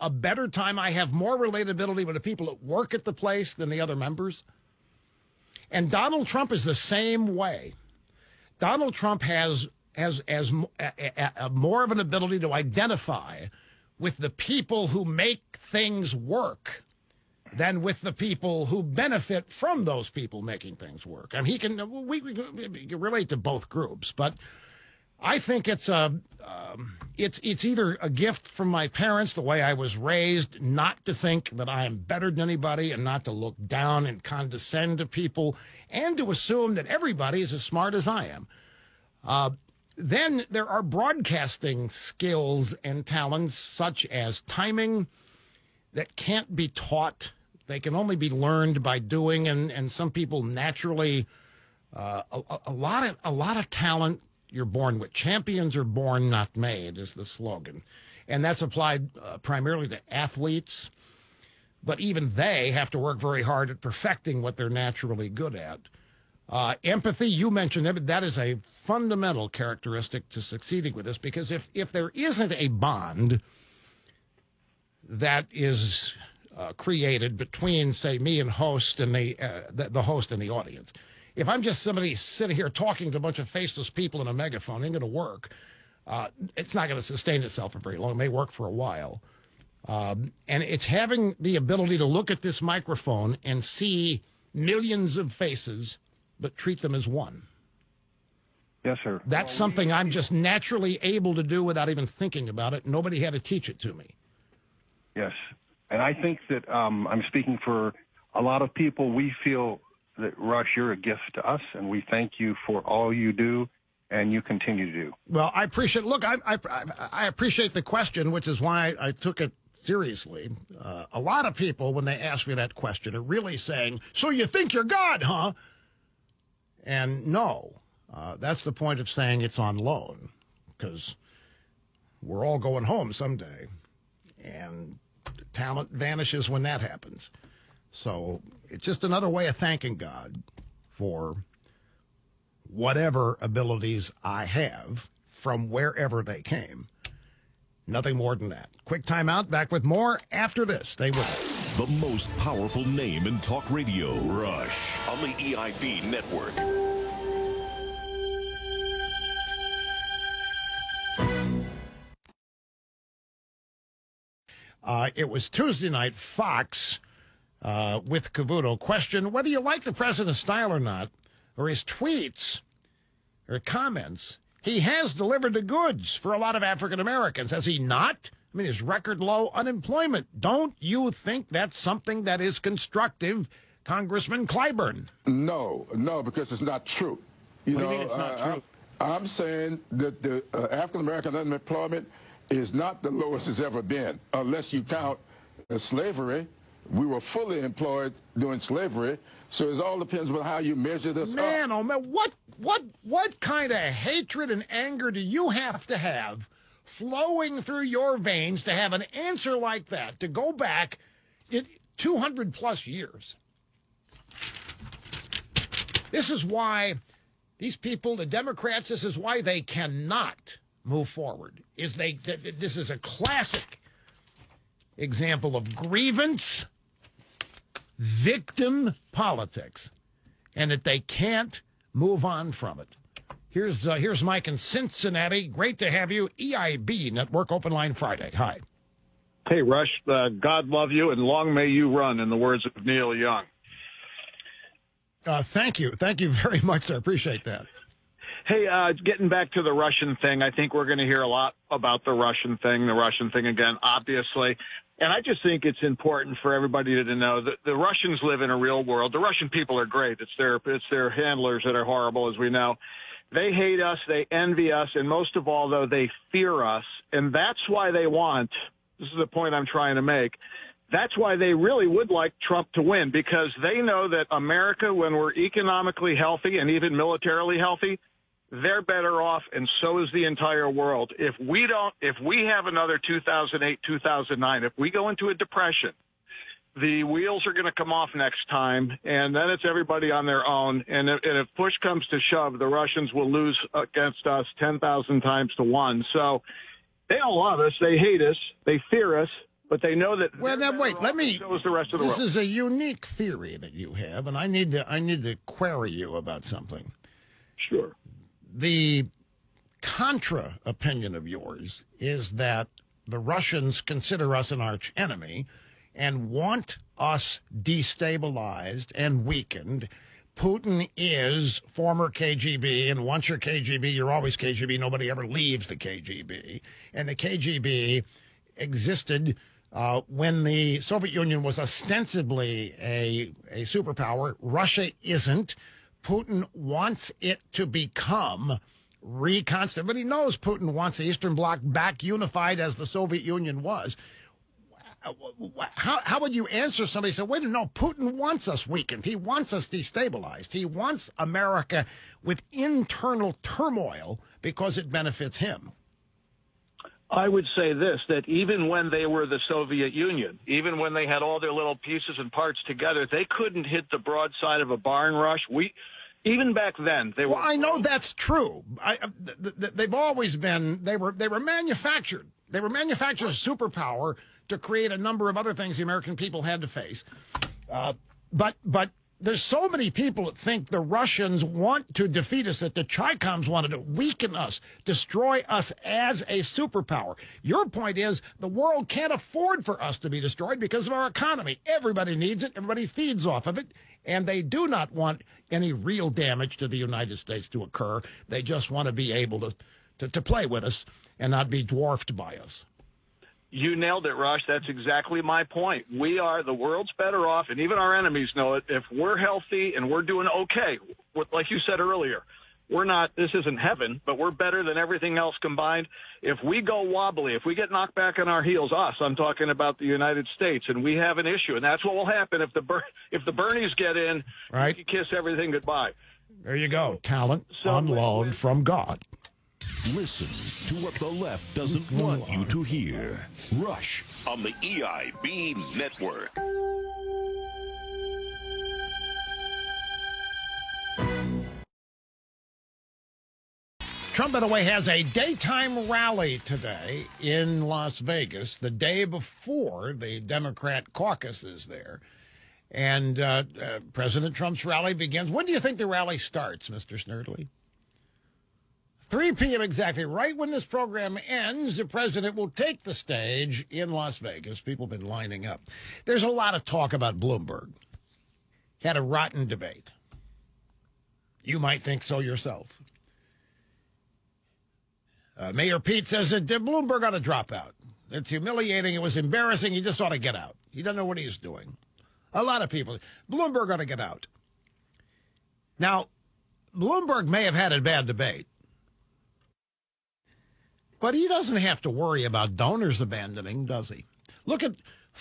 Speaker 1: a better time. I have more relatability with the people that work at the place than the other members. And Donald Trump is the same way. Donald Trump has more of an ability to identify with the people who make things work than with the people who benefit from those people making things work. And we can relate to both groups, but I think it's either a gift from my parents, the way I was raised, not to think that I am better than anybody and not to look down and condescend to people and to assume that everybody is as smart as I am. Then there are broadcasting skills and talents such as timing that can't be taught. They can only be learned by doing, and some people naturally, a lot of talent you're born with. Champions are born, not made, is the slogan. And that's applied primarily to athletes. But even they have to work very hard at perfecting what they're naturally good at. Empathy, you mentioned it, but that is a fundamental characteristic to succeeding with this, because if there isn't a bond that is created between, say, me and host and the host and the audience, if I'm just somebody sitting here talking to a bunch of faceless people in a megaphone, it ain't going to work. It's not going to sustain itself for very long. It may work for a while. And it's having the ability to look at this microphone and see millions of faces, but treat them as one.
Speaker 17: Yes, sir.
Speaker 1: That's something I'm just naturally able to do without even thinking about it. Nobody had to teach it to me.
Speaker 17: Yes. And I think that I'm speaking for a lot of people. We feel that, Rush, you're a gift to us, and we thank you for all you do and you continue to do.
Speaker 1: Well, I appreciate, look, I appreciate the question, which is why I took it seriously. A lot of people, when they ask me that question, are really saying, so you think you're God, huh? And no, that's the point of saying it's on loan, because we're all going home someday, and talent vanishes when that happens. So it's just another way of thanking God for whatever abilities I have from wherever they came. Nothing more than that. Quick timeout. Back with more after this. Stay with us.
Speaker 11: The most powerful name in talk radio, Rush, on the EIB network.
Speaker 1: It was Tuesday night. Fox, with Cavuto, questioned whether you like the president's style or not, or his tweets or comments. He has delivered the goods for a lot of African Americans, has he not? I mean, his record low unemployment. Don't you think that's something that is constructive, Congressman Clyburn?
Speaker 18: No, because it's not true.
Speaker 1: What do you mean it's not true?
Speaker 18: I'm saying that the African American unemployment is not the lowest it's ever been, unless you count slavery. We were fully employed during slavery, so it all depends on how you measure this.
Speaker 1: Man, oh man, what kind of hatred and anger do you have to have flowing through your veins to have an answer like that, to go back 200 plus years? This is why these people, the Democrats, this is why they cannot move forward. This is a classic example of grievance, victim politics, and that they can't move on from it. Here's Mike in Cincinnati. Great to have you. EIB Network Open Line Friday. Hi.
Speaker 19: Hey, Rush. God love you, and long may you run, in the words of Neil Young.
Speaker 1: Thank you. Thank you very much. I appreciate that.
Speaker 19: Hey, getting back to the Russian thing, I think we're going to hear a lot about the Russian thing again, obviously. And I just think it's important for everybody to know that the Russians live in a real world. The Russian people are great. It's their handlers that are horrible, as we know. They hate us. They envy us. And most of all, though, they fear us. And that's why they want, this is the point I'm trying to make, that's why they really would like Trump to win, because they know that America, when we're economically healthy and even militarily healthy, they're better off, and so is the entire world. If we have another 2008, 2009, if we go into a depression, the wheels are going to come off next time, and then it's everybody on their own. And if push comes to shove, the Russians will lose against us 10,000 times to 1. So they don't love us. They hate us. They fear us. But they know that.
Speaker 1: Well, now wait. Let me.
Speaker 19: So is the rest of the world.
Speaker 1: This is a unique theory that you have, and I need to query you about something.
Speaker 19: Sure.
Speaker 1: The contra opinion of yours is that the Russians consider us an arch enemy and want us destabilized and weakened. Putin is former KGB, and once you're KGB, you're always KGB. Nobody ever leaves the KGB. And the KGB existed when the Soviet Union was ostensibly a superpower. Russia isn't. Putin wants it to become reconstituted, but he knows Putin wants the Eastern Bloc back unified as the Soviet Union was. How would you answer somebody who said, wait a minute, no, Putin wants us weakened. He wants us destabilized. He wants America with internal turmoil because it benefits him?
Speaker 19: I would say this, that even when they were the Soviet Union, even when they had all their little pieces and parts together, they couldn't hit the broadside of a barn, Rush. Even back then, they were.
Speaker 1: Well, I know that's true. They've always been. They were manufactured. They were manufactured as a superpower to create a number of other things the American people had to face. But there's so many people that think the Russians want to defeat us, that the Chi-Coms wanted to weaken us, destroy us as a superpower. Your point is the world can't afford for us to be destroyed because of our economy. Everybody needs it. Everybody feeds off of it. And they do not want any real damage to the United States to occur. They just want to be able to play with us and not be dwarfed by us.
Speaker 19: You nailed it, Rush. That's exactly my point. We are, the world's better off, and even our enemies know it, if we're healthy and we're doing okay. Like you said earlier, we're not, this isn't heaven, but we're better than everything else combined. If we go wobbly, if we get knocked back on our heels, I'm talking about the United States, and we have an issue, and that's what will happen if the Bernies get in,
Speaker 1: right.
Speaker 19: You can kiss everything goodbye.
Speaker 1: There you go. Talent on loan from God.
Speaker 11: Listen to what the left doesn't want you to hear. Rush on the EIB Network.
Speaker 1: Trump, by the way, has a daytime rally today in Las Vegas, the day before the Democrat caucus is there. And President Trump's rally begins. When do you think the rally starts, Mr. Snerdley? 3 p.m. exactly. Right when this program ends, the president will take the stage in Las Vegas. People have been lining up. There's a lot of talk about Bloomberg. Had a rotten debate. You might think so yourself. Mayor Pete says that Bloomberg ought to drop out. It's humiliating. It was embarrassing. He just ought to get out. He doesn't know what he's doing. A lot of people. Bloomberg ought to get out. Now, Bloomberg may have had a bad debate. But he doesn't have to worry about donors abandoning, does he? Look at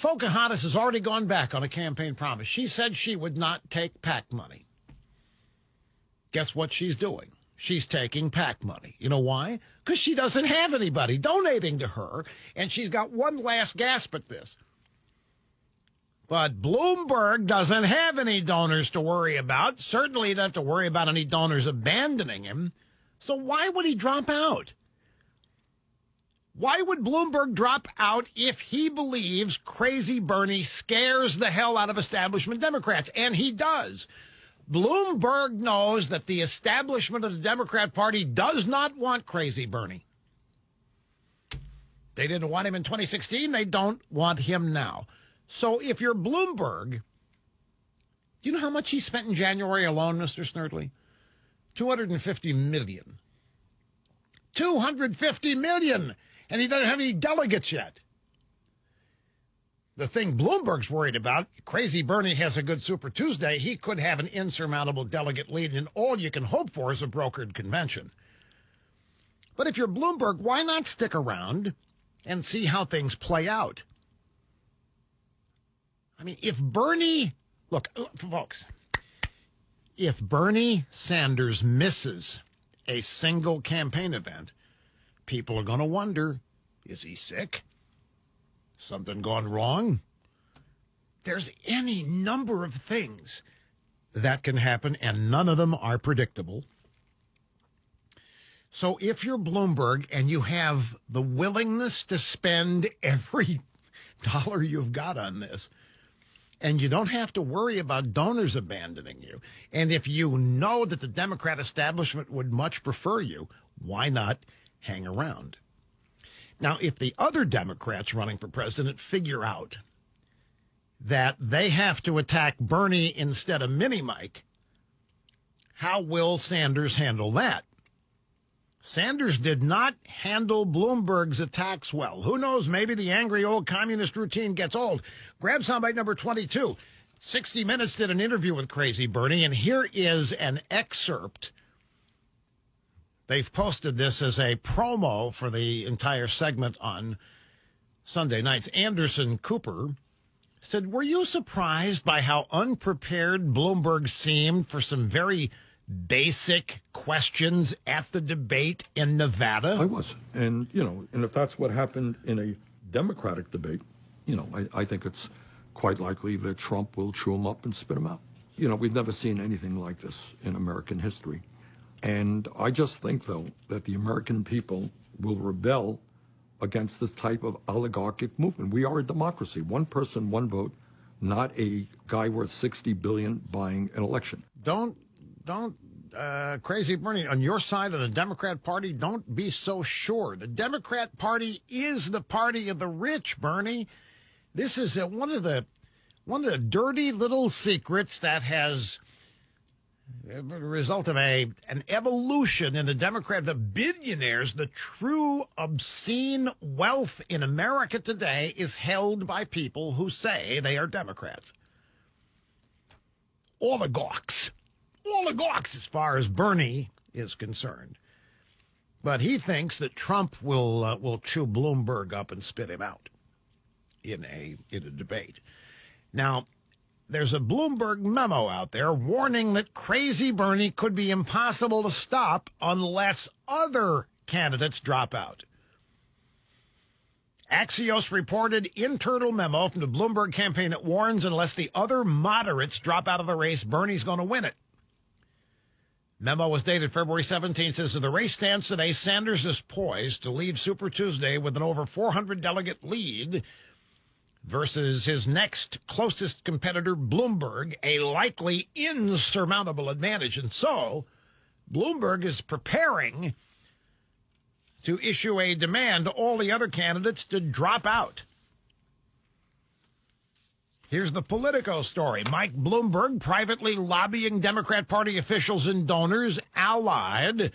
Speaker 1: Pocahontas has already gone back on a campaign promise. She said she would not take PAC money. Guess what she's doing? She's taking PAC money. You know why? Because she doesn't have anybody donating to her, and she's got one last gasp at this. But Bloomberg doesn't have any donors to worry about. Certainly he doesn't have to worry about any donors abandoning him. So why would he drop out? Why would Bloomberg drop out if he believes Crazy Bernie scares the hell out of establishment Democrats? And he does. Bloomberg knows that the establishment of the Democrat Party does not want Crazy Bernie. They didn't want him in 2016. They don't want him now. So if you're Bloomberg, do you know how much he spent in January alone, Mr. Snerdley? $250 million. $250 million! And he doesn't have any delegates yet. The thing Bloomberg's worried about, Crazy Bernie has a good Super Tuesday. He could have an insurmountable delegate lead, and all you can hope for is a brokered convention. But if you're Bloomberg, why not stick around and see how things play out? I mean, if Bernie... Look, folks, if Bernie Sanders misses a single campaign event, people are going to wonder, is he sick? Something gone wrong? There's any number of things that can happen, and none of them are predictable. So if you're Bloomberg and you have the willingness to spend every dollar you've got on this, and you don't have to worry about donors abandoning you, and if you know that the Democrat establishment would much prefer you, why not hang around? Now, if the other Democrats running for president figure out that they have to attack Bernie instead of Mini Mike, how will Sanders handle that? Sanders did not handle Bloomberg's attacks well. Who knows, maybe the angry old communist routine gets old. Grab soundbite number 22. 60 Minutes did an interview with Crazy Bernie, and here is an excerpt. They've posted this as a promo for the entire segment on Sunday nights. Anderson Cooper said, "Were you surprised by how unprepared Bloomberg seemed for some very basic questions at the debate in Nevada?"
Speaker 20: I was. And, and if that's what happened in a Democratic debate, I think it's quite likely that Trump will chew him up and spit him out. we've never seen anything like this in American history. And I just think, though, that the American people will rebel against this type of oligarchic movement. We are a democracy. One person, one vote, not a guy worth $60 billion buying an election.
Speaker 1: Don't, Crazy Bernie, on your side of the Democrat Party, don't be so sure. The Democrat Party is the party of the rich, Bernie. This is one of the dirty little secrets that has a result of an evolution in the Democrat, the billionaires. The true obscene wealth in America today is held by people who say they are Democrats. Oligarchs as far as Bernie is concerned. But he thinks that Trump will chew Bloomberg up and spit him out in a debate. Now, there's a Bloomberg memo out there warning that Crazy Bernie could be impossible to stop unless other candidates drop out. Axios reported internal memo from the Bloomberg campaign that warns unless the other moderates drop out of the race, Bernie's going to win it. Memo was dated February 17th. Says, as the race stands today, Sanders is poised to lead Super Tuesday with an over 400-delegate lead versus his next closest competitor, Bloomberg, a likely insurmountable advantage. And so Bloomberg is preparing to issue a demand to all the other candidates to drop out. Here's the Politico story. Mike Bloomberg privately lobbying Democrat Party officials and donors allied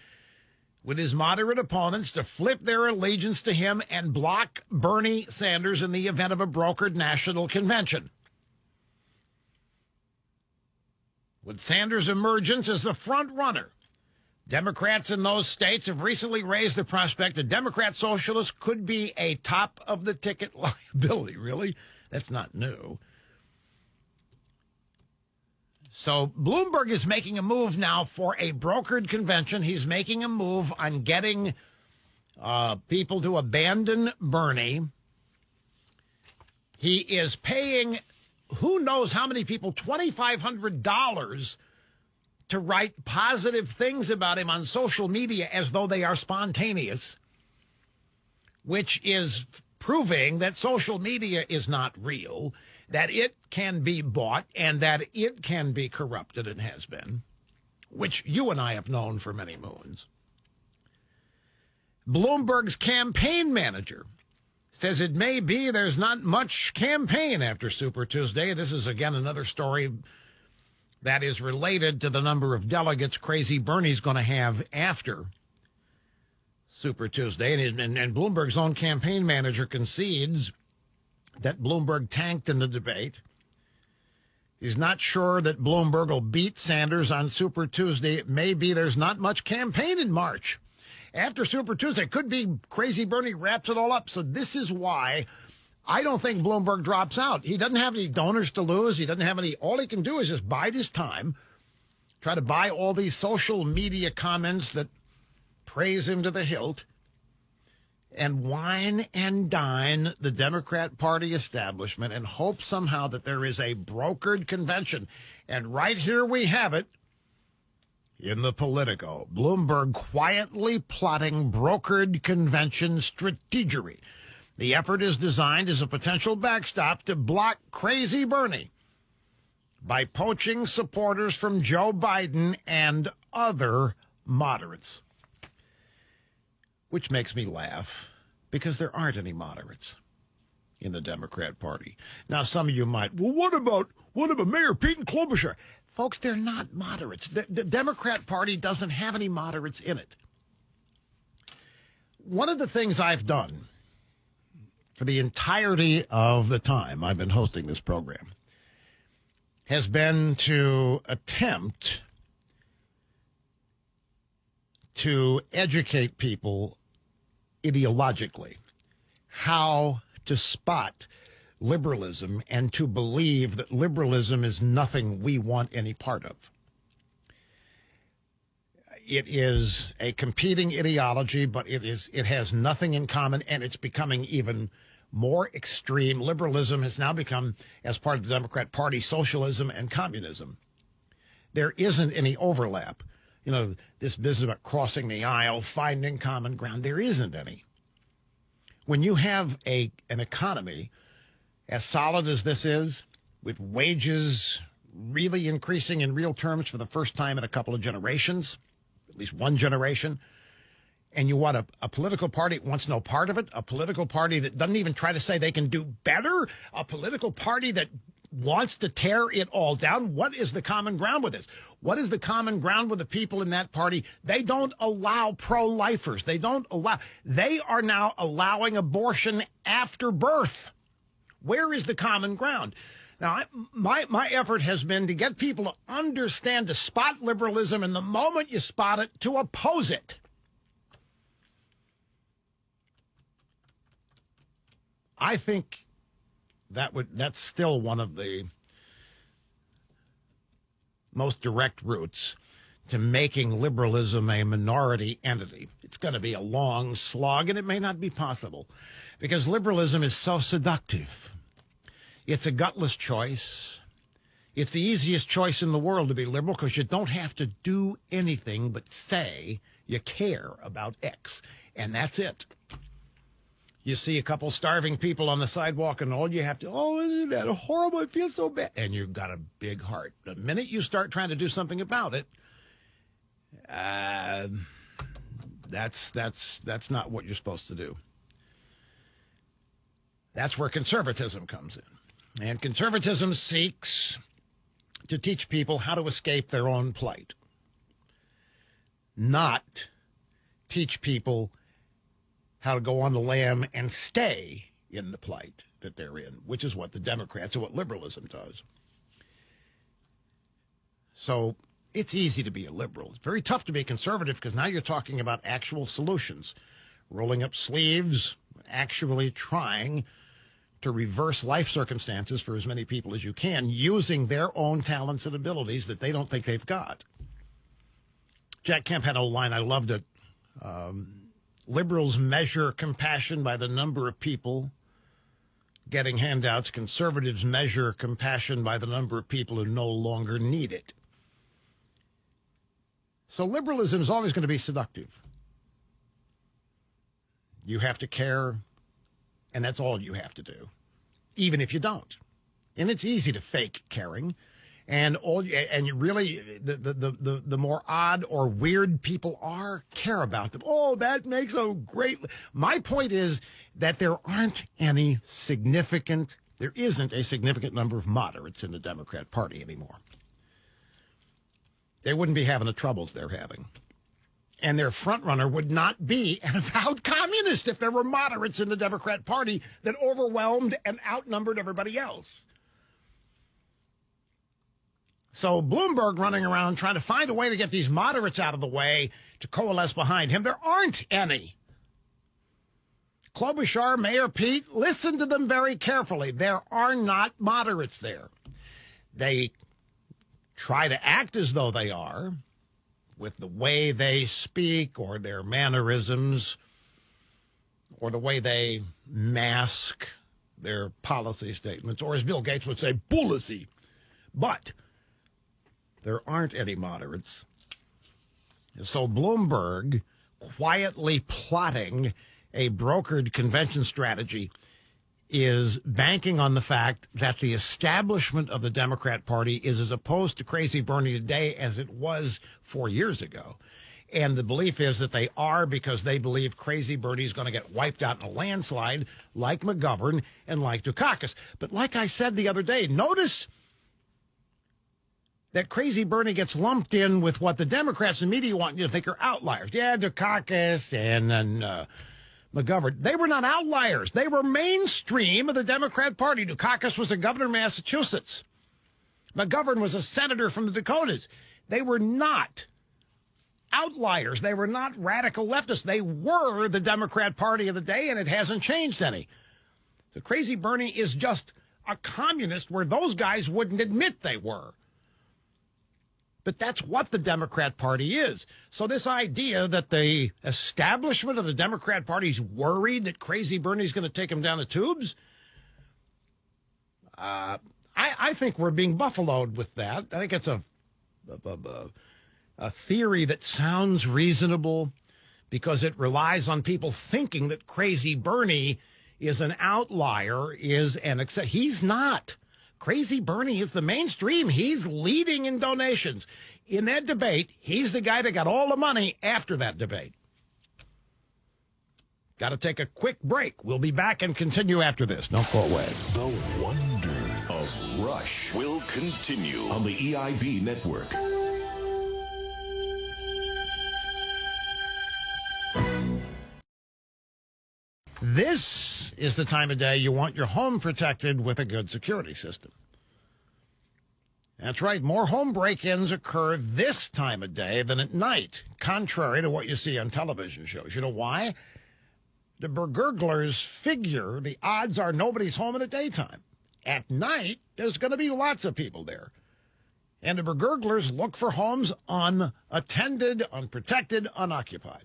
Speaker 1: with his moderate opponents to flip their allegiance to him and block Bernie Sanders in the event of a brokered national convention. With Sanders' emergence as the front runner, Democrats in those states have recently raised the prospect that Democrat socialists could be a top-of-the-ticket liability. Really? That's not new. So Bloomberg is making a move now for a brokered convention. He's making a move on getting people to abandon Bernie. He is paying who knows how many people $2,500 to write positive things about him on social media as though they are spontaneous, which is proving that social media is not real, that it can be bought, and that it can be corrupted and has been, which you and I have known for many moons. Bloomberg's campaign manager says it may be there's not much campaign after Super Tuesday. This is, again, another story that is related to the number of delegates Crazy Bernie's going to have after Super Tuesday. And Bloomberg's own campaign manager concedes that Bloomberg tanked in the debate. He's not sure that Bloomberg will beat Sanders on Super Tuesday. It may be there's not much campaign in March. After Super Tuesday, it could be Crazy Bernie wraps it all up. So this is why I don't think Bloomberg drops out. He doesn't have any donors to lose. He doesn't have any. All he can do is just bide his time, try to buy all these social media comments that praise him to the hilt, and wine and dine the Democrat Party establishment and hope somehow that there is a brokered convention. And right here we have it in the Politico. Bloomberg quietly plotting brokered convention strategery. The effort is designed as a potential backstop to block Crazy Bernie by poaching supporters from Joe Biden and other moderates. Which makes me laugh, because there aren't any moderates in the Democrat Party. Now, some of you might, well, what about Mayor Pete and Klobuchar? Folks, they're not moderates. The Democrat Party doesn't have any moderates in it. One of the things I've done for the entirety of the time I've been hosting this program has been to attempt to educate people ideologically how to spot liberalism and to believe that liberalism is nothing we want any part of. It is a competing ideology, but it has nothing in common, and it's becoming even more extreme. Liberalism has now become, as part of the Democrat Party, socialism and communism. there isn't any overlap. You know, this business about crossing the aisle, finding common ground, there isn't any. When you have an economy as solid as this is, with wages really increasing in real terms for the first time in a couple of generations, at least one generation, and you want a political party that wants no part of it, a political party that doesn't even try to say they can do better, a political party that wants to tear it all down. What is the common ground with this? What is the common ground with the people in that party? They don't allow pro-lifers. They are now allowing abortion after birth. Where is the common ground? Now, my effort has been to get people to understand, to spot liberalism, and the moment you spot it, to oppose it. I think that's still one of the most direct routes to making liberalism a minority entity. It's going to be a long slog, and it may not be possible, because liberalism is so seductive. It's a gutless choice. It's the easiest choice in the world to be liberal, because you don't have to do anything but say you care about X, and that's it. You see a couple starving people on the sidewalk, and all you have to, oh, isn't that horrible? I feel so bad. And you've got a big heart. The minute you start trying to do something about it, that's not what you're supposed to do. That's where conservatism comes in. And conservatism seeks to teach people how to escape their own plight, not teach people how to go on the lam and stay in the plight that they're in, which is what the Democrats and what liberalism does. So it's easy to be a liberal. It's very tough to be a conservative, because now you're talking about actual solutions, rolling up sleeves, actually trying to reverse life circumstances for as many people as you can, using their own talents and abilities that they don't think they've got. Jack Kemp had a line, I loved it. Liberals measure compassion by the number of people getting handouts. Conservatives measure compassion by the number of people who no longer need it. So liberalism is always going to be seductive. You have to care, and that's all you have to do, even if you don't. And it's easy to fake caring. And you really, the more odd or weird people are, care about them. Oh, that makes a great. My point is that there isn't a significant number of moderates in the Democrat Party anymore. They wouldn't be having the troubles they're having. And their frontrunner would not be an avowed communist if there were moderates in the Democrat Party that overwhelmed and outnumbered everybody else. So Bloomberg running around trying to find a way to get these moderates out of the way to coalesce behind him. There aren't any. Klobuchar, Mayor Pete, listen to them very carefully. There are not moderates there. They try to act as though they are with the way they speak or their mannerisms or the way they mask their policy statements, or as Bill Gates would say, bullicy. But there aren't any moderates. So Bloomberg, quietly plotting a brokered convention strategy, is banking on the fact that the establishment of the Democrat Party is as opposed to Crazy Bernie today as it was 4 years ago. And the belief is that they are, because they believe Crazy Bernie is going to get wiped out in a landslide like McGovern and like Dukakis. But like I said the other day, notice that Crazy Bernie gets lumped in with what the Democrats and media want you to think are outliers. Yeah, Dukakis and then McGovern. They were not outliers. They were mainstream of the Democrat Party. Dukakis was a governor of Massachusetts. McGovern was a senator from the Dakotas. They were not outliers. They were not radical leftists. They were the Democrat Party of the day, and it hasn't changed any. So Crazy Bernie is just a communist where those guys wouldn't admit they were. But that's what the Democrat Party is. So this idea that the establishment of the Democrat Party is worried that Crazy Bernie's going to take them down the tubes, I think we're being buffaloed with that. I think it's a a theory that sounds reasonable because it relies on people thinking that Crazy Bernie is an outlier, is an exception. He's not. Crazy Bernie is the mainstream. He's leading in donations. In that debate, he's the guy that got all the money after that debate. Got to take a quick break. We'll be back and continue after this. Don't go away.
Speaker 11: The wonders of Rush will continue on the EIB network.
Speaker 1: This is the time of day you want your home protected with a good security system. That's right. More home break-ins occur this time of day than at night, contrary to what you see on television shows. You know why? The burglars figure the odds are nobody's home in the daytime. At night, there's going to be lots of people there. And the burglars look for homes unattended, unprotected, unoccupied.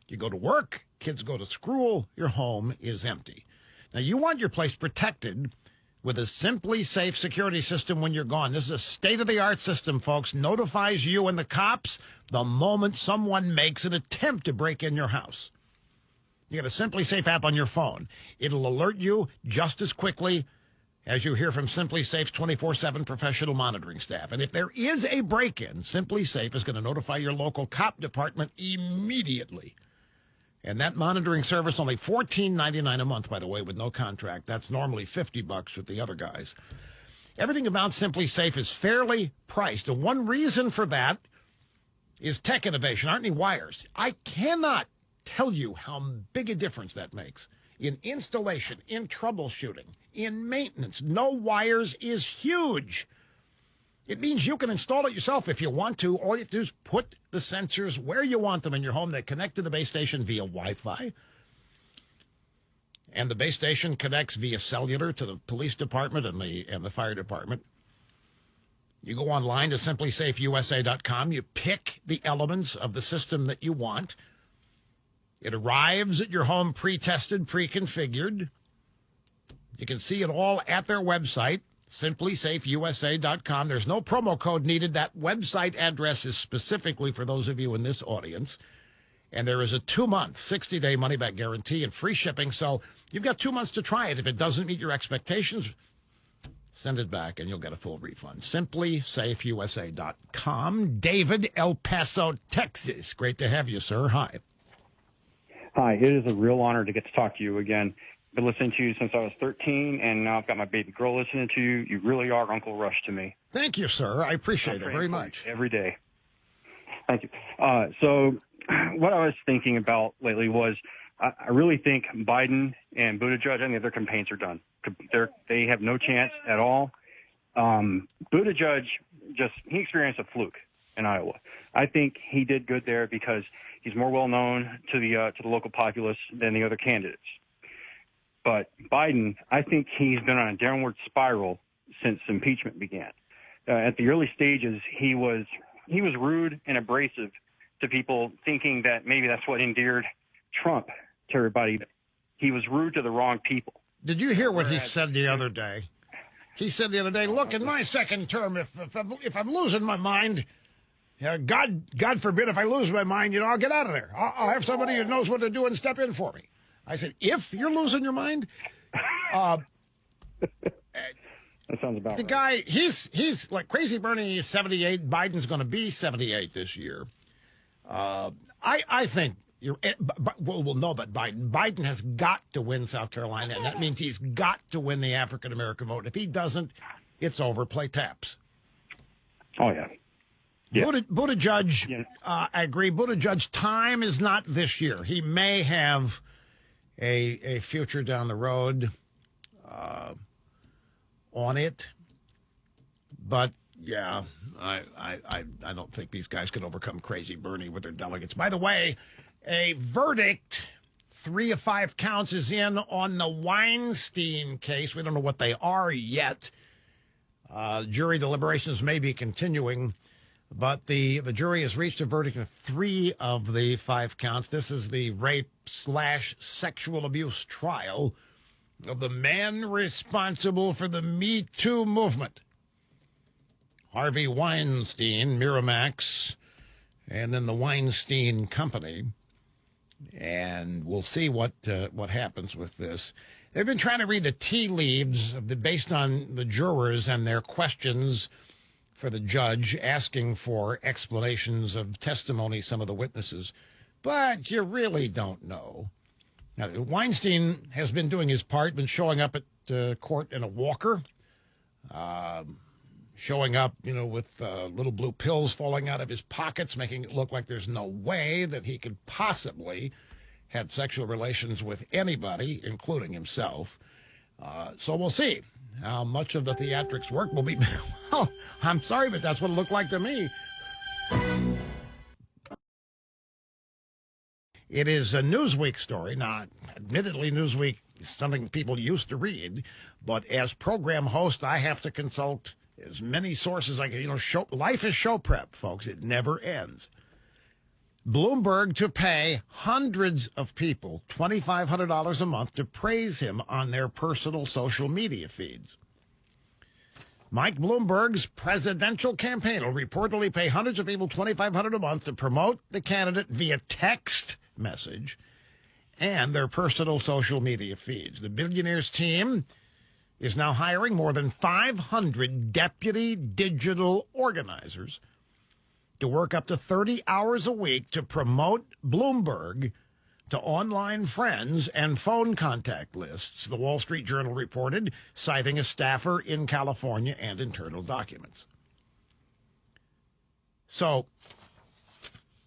Speaker 1: You go to work, kids go to school, your home is empty. Now, you want your place protected with a Simply Safe security system when you're gone. This is a state-of-the-art system, folks. Notifies you and the cops the moment someone makes an attempt to break in your house. You get a Simply Safe app on your phone. It'll alert you just as quickly as you hear from Simply Safe's 24/7 professional monitoring staff. And if there is a break-in, Simply Safe is going to notify your local cop department immediately. And that monitoring service, only $14.99 a month, by the way, with no contract. That's normally $50 with the other guys. Everything about Simply Safe is fairly priced. And one reason for that is tech innovation. Aren't any wires? I cannot tell you how big a difference that makes in installation, in troubleshooting, in maintenance. No wires is huge. It means you can install it yourself if you want to. All you have to do is put the sensors where you want them in your home. They connect to the base station via Wi-Fi. And the base station connects via cellular to the police department and the fire department. You go online to simplysafeusa.com. You pick the elements of the system that you want. It arrives at your home pre-tested, pre-configured. You can see it all at their website, simplysafeusa.com. There's no promo code needed. That website address is specifically for those of you in this audience. And there is a 2-month, 60-day money-back guarantee and free shipping. So you've got 2 months to try it. If it doesn't meet your expectations, send it back and you'll get a full refund. Simplysafeusa.com. David, El Paso, Texas. Great to have you, sir. Hi.
Speaker 21: Hi, it is a real honor to get to talk to you again. Been listening to you since I was 13, and now I've got my baby girl listening to you. You really are Uncle Rush to me.
Speaker 1: Thank you, sir. I appreciate it very much.
Speaker 21: Every day. Thank you. So what I was thinking about lately was I really think Biden and Buttigieg, I think their campaigns are done. They have no chance at all. Buttigieg he experienced a fluke in Iowa. I think he did good there because he's more well known to the local populace than the other candidates. But Biden, I think he's been on a downward spiral since impeachment began. At the early stages, he was rude and abrasive to people, thinking that maybe that's what endeared Trump to everybody. He was rude to the wrong people.
Speaker 1: Did you hear what he said the other day? He said the other day, look, in my second term, if I'm losing my mind, God forbid if I lose my mind, I'll get out of there. I'll have somebody who knows what to do and step in for me. I said, if you're losing your mind,
Speaker 21: that sounds about
Speaker 1: the
Speaker 21: right.
Speaker 1: guy, he's like Crazy Bernie, he's 78. Biden's going to be 78 this year. I think but Biden has got to win South Carolina, and that means he's got to win the African American vote. If he doesn't, it's over. Play taps.
Speaker 21: Oh yeah. Yeah.
Speaker 1: Buttigieg, I agree. Buttigieg's time is not this year. He may have a future down the road on it, but yeah, I don't think these guys can overcome Crazy Bernie with their delegates. By the way, a verdict, 3 of 5 counts, is in on the Weinstein case. We don't know what they are yet. Jury deliberations may be continuing, but the jury has reached a verdict of 3 of the 5 counts. This is the rape/sexual abuse trial of the man responsible for the Me Too movement. Harvey Weinstein, Miramax, and then the Weinstein Company. And we'll see what happens with this. They've been trying to read the tea leaves based on the jurors and their questions for the judge, asking for explanations of testimony, some of the witnesses. But you really don't know. Now, Weinstein has been doing his part, been showing up at court in a walker, showing up, with little blue pills falling out of his pockets, making it look like there's no way that he could possibly have sexual relations with anybody, including himself. So we'll see how much of the theatrics work will be. Well, I'm sorry, but that's what it looked like to me. It is a Newsweek story. Now, admittedly, Newsweek is something people used to read, but as program host, I have to consult as many sources as I can. Life is show prep, folks. It never ends. Bloomberg to pay hundreds of people $2,500 a month to praise him on their personal social media feeds. Mike Bloomberg's presidential campaign will reportedly pay hundreds of people $2,500 a month to promote the candidate via text message and their personal social media feeds. The billionaire's team is now hiring more than 500 deputy digital organizers to work up to 30 hours a week to promote Bloomberg to online friends and phone contact lists, the Wall Street Journal reported, citing a staffer in California and internal documents. So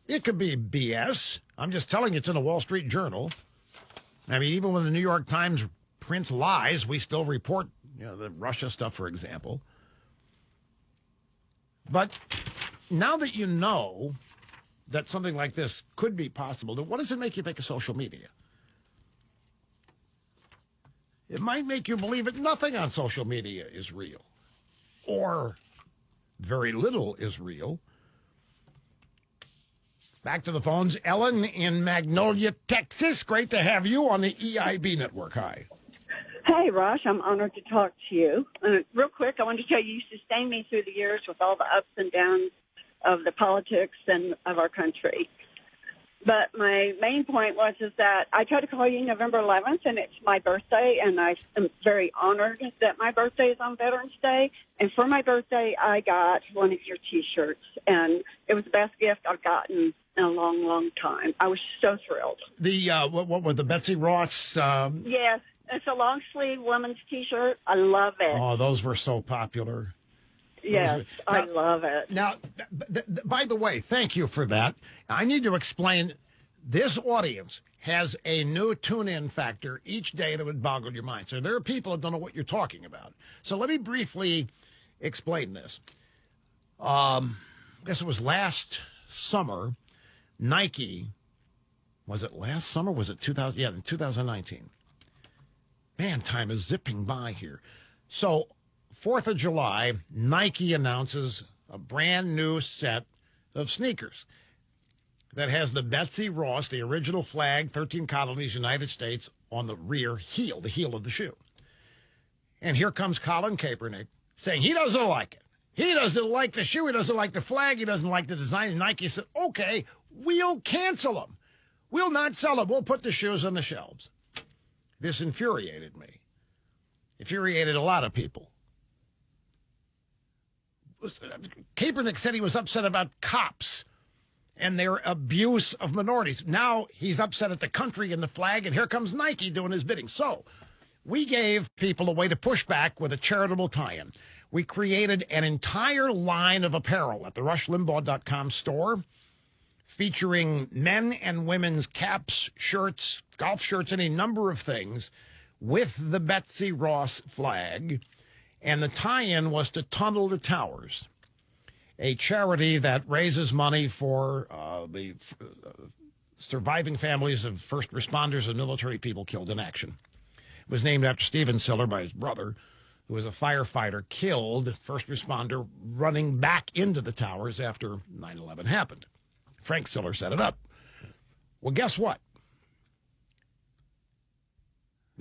Speaker 1: it could be BS. I'm just telling you, it's in the Wall Street Journal. I mean, even when the New York Times prints lies, we still report, the Russia stuff, for example. But now that you know that something like this could be possible, then what does it make you think of social media? It might make you believe that nothing on social media is real, or very little is real. Back to the phones. Ellen in Magnolia, Texas. Great to have you on the EIB network. Hi.
Speaker 2: Hey, Rush. I'm honored to talk to you. Real quick, I wanted to tell you, you sustained me through the years with all the ups and downs of the politics and of our country. But my main point is that I tried to call you November 11th, and it's my birthday, and I am very honored that my birthday is on Veterans Day. And for my birthday, I got one of your T-shirts, and it was the best gift I've gotten in a long, long time. I was so thrilled.
Speaker 1: The what was the Betsy Ross?
Speaker 2: Yes, it's a long-sleeve women's T-shirt. I love it.
Speaker 1: Oh, those were so popular.
Speaker 2: Yes, I love it.
Speaker 1: Now, by the way, thank you for that. I need to explain, this audience has a new tune-in factor each day that would boggle your mind. So there are people that don't know what you're talking about. So let me briefly explain this. I guess it was last summer, Nike, was it last summer? Was it 2000? Yeah, in 2019. Man, time is zipping by here. So 4th of July, Nike announces a brand new set of sneakers that has the Betsy Ross, the original flag, 13 colonies, United States, on the rear heel, the heel of the shoe. And here comes Colin Kaepernick saying he doesn't like it. He doesn't like the shoe. He doesn't like the flag. He doesn't like the design. And Nike said, okay, we'll cancel them. We'll not sell them. We'll put the shoes on the shelves. This infuriated me. Infuriated a lot of people. Kaepernick said he was upset about cops and their abuse of minorities. Now he's upset at the country and the flag, and here comes Nike doing his bidding. So we gave people a way to push back with a charitable tie-in. We created an entire line of apparel at the RushLimbaugh.com store featuring men and women's caps, shirts, golf shirts, any number of things with the Betsy Ross flag. And the tie-in was to Tunnel to Towers, a charity that raises money for the surviving families of first responders and military people killed in action. It was named after Steven Siller by his brother, who was a firefighter killed, first responder, running back into the towers after 9/11 happened. Frank Siller set it up. Well, guess what?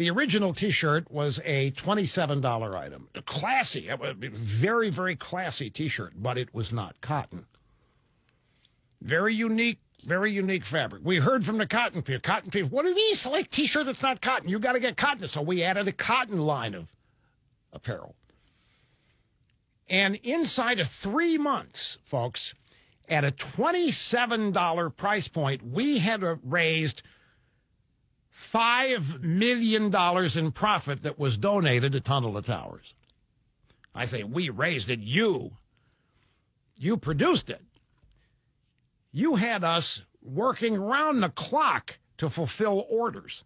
Speaker 1: The original T-shirt was a $27 item. Classy. It was a very, very classy T-shirt, but it was not cotton. Very unique fabric. We heard from the cotton people. Cotton people, what do you mean you select T-shirt that's not cotton? You got to get cotton. So we added a cotton line of apparel. And inside of 3 months, folks, at a $27 price point, we had raised $5 million in profit that was donated to Tunnel to Towers. I say we raised it. You produced it. You had us working around the clock to fulfill orders.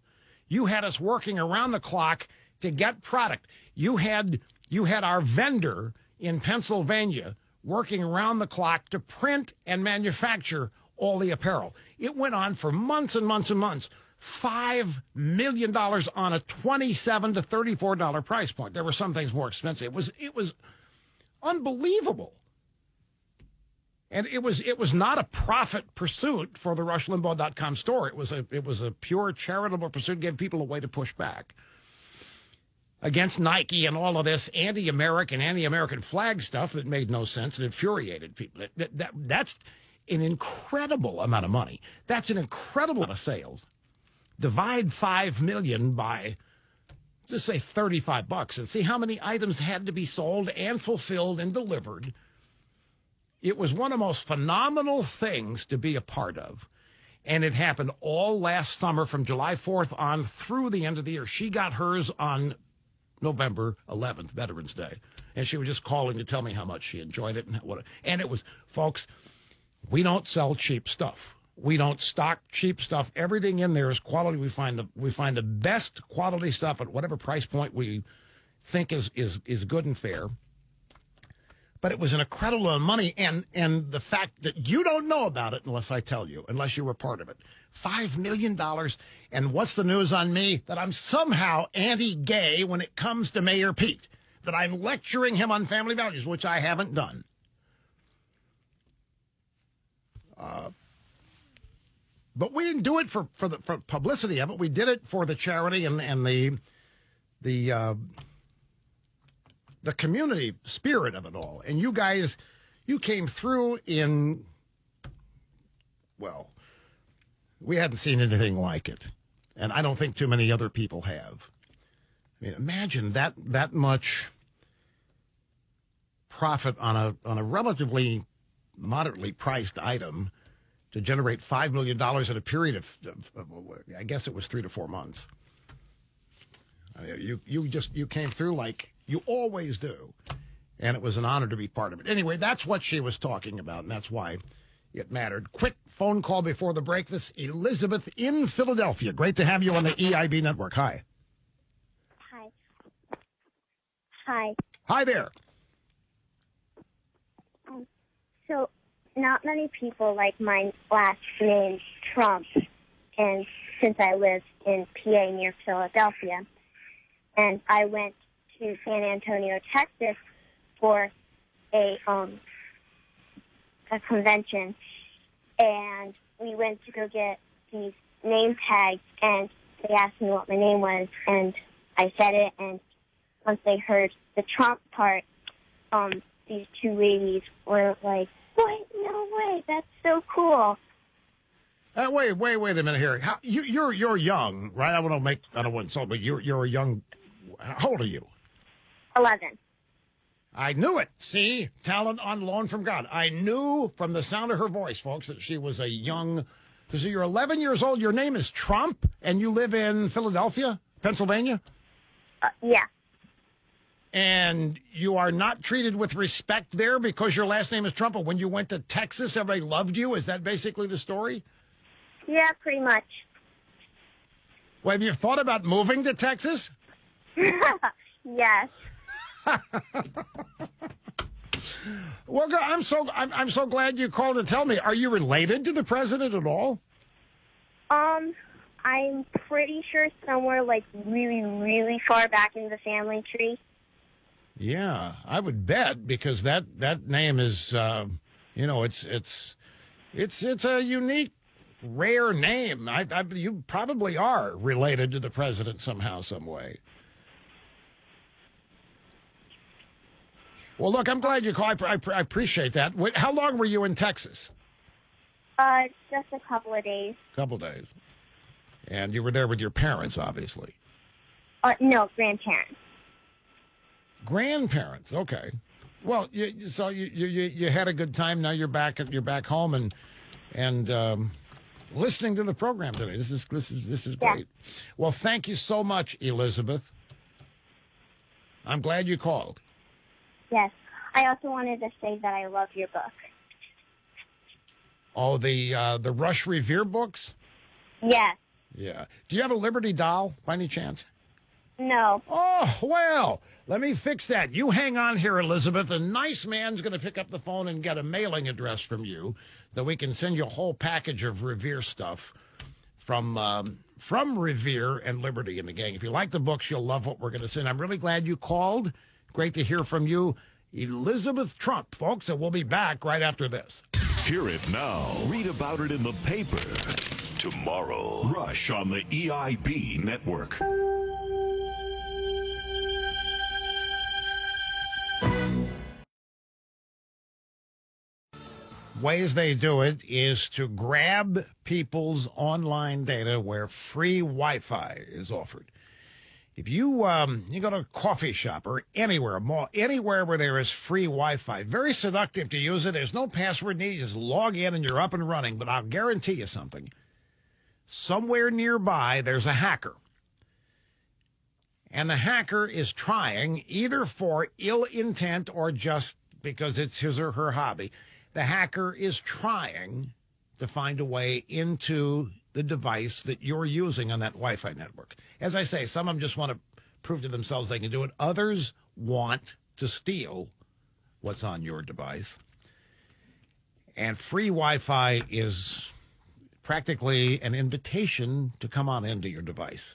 Speaker 1: You had us working around the clock to get product. You had our vendor in Pennsylvania working around the clock to print and manufacture all the apparel. It went on for months and months and months. $5 million on a $27 to $34 price point. There were some things more expensive. It was unbelievable. And it was not a profit pursuit for the RushLimbaugh.com store. It was a pure charitable pursuit, gave people a way to push back against Nike and all of this anti-American flag stuff that made no sense and infuriated people. That's an incredible amount of money. That's an incredible amount of sales. Divide 5 million by, just say, $35 and see how many items had to be sold and fulfilled and delivered. It was one of the most phenomenal things to be a part of. And it happened all last summer from July 4th on through the end of the year. She got hers on November 11th, Veterans Day. And she was just calling to tell me how much she enjoyed it. And it was, folks, we don't sell cheap stuff. We don't stock cheap stuff. Everything in there is quality. We find the best quality stuff at whatever price point we think is good and fair. But it was an incredible amount of money, and the fact that you don't know about it unless I tell you, unless you were part of it. $5 million, and what's the news on me? That I'm somehow anti-gay when it comes to Mayor Pete, that I'm lecturing him on family values, which I haven't done. But we didn't do it for publicity of it. We did it for the charity and the community spirit of it all. And you guys, you came through in, well, we hadn't seen anything like it. And I don't think too many other people have. I mean, imagine that much profit on a relatively moderately priced item to generate $5 million in a period of I guess it was 3 to 4 months. I mean, you came through like you always do, and it was an honor to be part of it. Anyway, that's what she was talking about, and that's why it mattered. Quick phone call before the break. This Elizabeth in Philadelphia. Great to have you on the EIB network. Hi.
Speaker 4: Hi.
Speaker 1: Hi there.
Speaker 4: So not many people like my last name, Trump, and since I live in PA near Philadelphia, and I went to San Antonio, Texas for a convention, and we went to go get these name tags, and they asked me what my name was, and I said it, and once they heard the Trump part, these two ladies were like, "What? No way! That's so cool."
Speaker 1: Wait a minute here. You're young, right? I don't want to insult, but you're a young. How old are you?
Speaker 4: 11.
Speaker 1: I knew it. See, talent on loan from God. I knew from the sound of her voice, folks, that she was a young. Because you're 11 years old. Your name is Trump, and you live in Philadelphia, Pennsylvania.
Speaker 4: Yeah.
Speaker 1: And you are not treated with respect there because your last name is Trump. But when you went to Texas, everybody loved you. Is that basically the story?
Speaker 4: Yeah, pretty much.
Speaker 1: Well, have you thought about moving to Texas?
Speaker 4: Yes.
Speaker 1: Well, I'm so glad you called to tell me. Are you related to the president at all?
Speaker 4: I'm pretty sure somewhere like really, really far back in the family tree.
Speaker 1: Yeah, I would bet because that name is, it's a unique rare name. You probably are related to the president somehow, some way. Well, look, I'm glad you called. I appreciate that. How long were you in Texas?
Speaker 4: Just a couple of days.
Speaker 1: Couple days. And you were there with your parents, obviously.
Speaker 4: No, grandparents.
Speaker 1: Grandparents, okay. Well, you had a good time. Now you're back home and listening to the program today. This is great. Yeah. Well, thank you so much, Elizabeth. I'm glad you called.
Speaker 4: Yes. I also wanted to say that I love your book.
Speaker 1: Oh, the Rush Revere books?
Speaker 4: Yes.
Speaker 1: Yeah. Do you have a Liberty doll by any chance?
Speaker 4: No.
Speaker 1: Oh, well, let me fix that. You hang on here, Elizabeth. A nice man's going to pick up the phone and get a mailing address from you that we can send you a whole package of Revere stuff from Revere and Liberty and the gang. If you like the books, you'll love what we're going to send. I'm really glad you called. Great to hear from you, Elizabeth Trump, folks, and we'll be back right after this.
Speaker 11: Hear it now. Read about it in the paper tomorrow. Rush on the EIB network.
Speaker 1: Ways they do it is to grab people's online data where free Wi-Fi is offered. If you go to a coffee shop or anywhere, a mall, anywhere where there is free Wi-Fi, very seductive to use it. There's no password needed. You just log in and you're up and running. But I'll guarantee you something. Somewhere nearby, there's a hacker. And the hacker is trying, either for ill intent or just because it's his or her hobby, the hacker is trying to find a way into the device that you're using on that Wi-Fi network. As I say, some of them just want to prove to themselves they can do it. Others want to steal what's on your device. And free Wi-Fi is practically an invitation to come on into your device.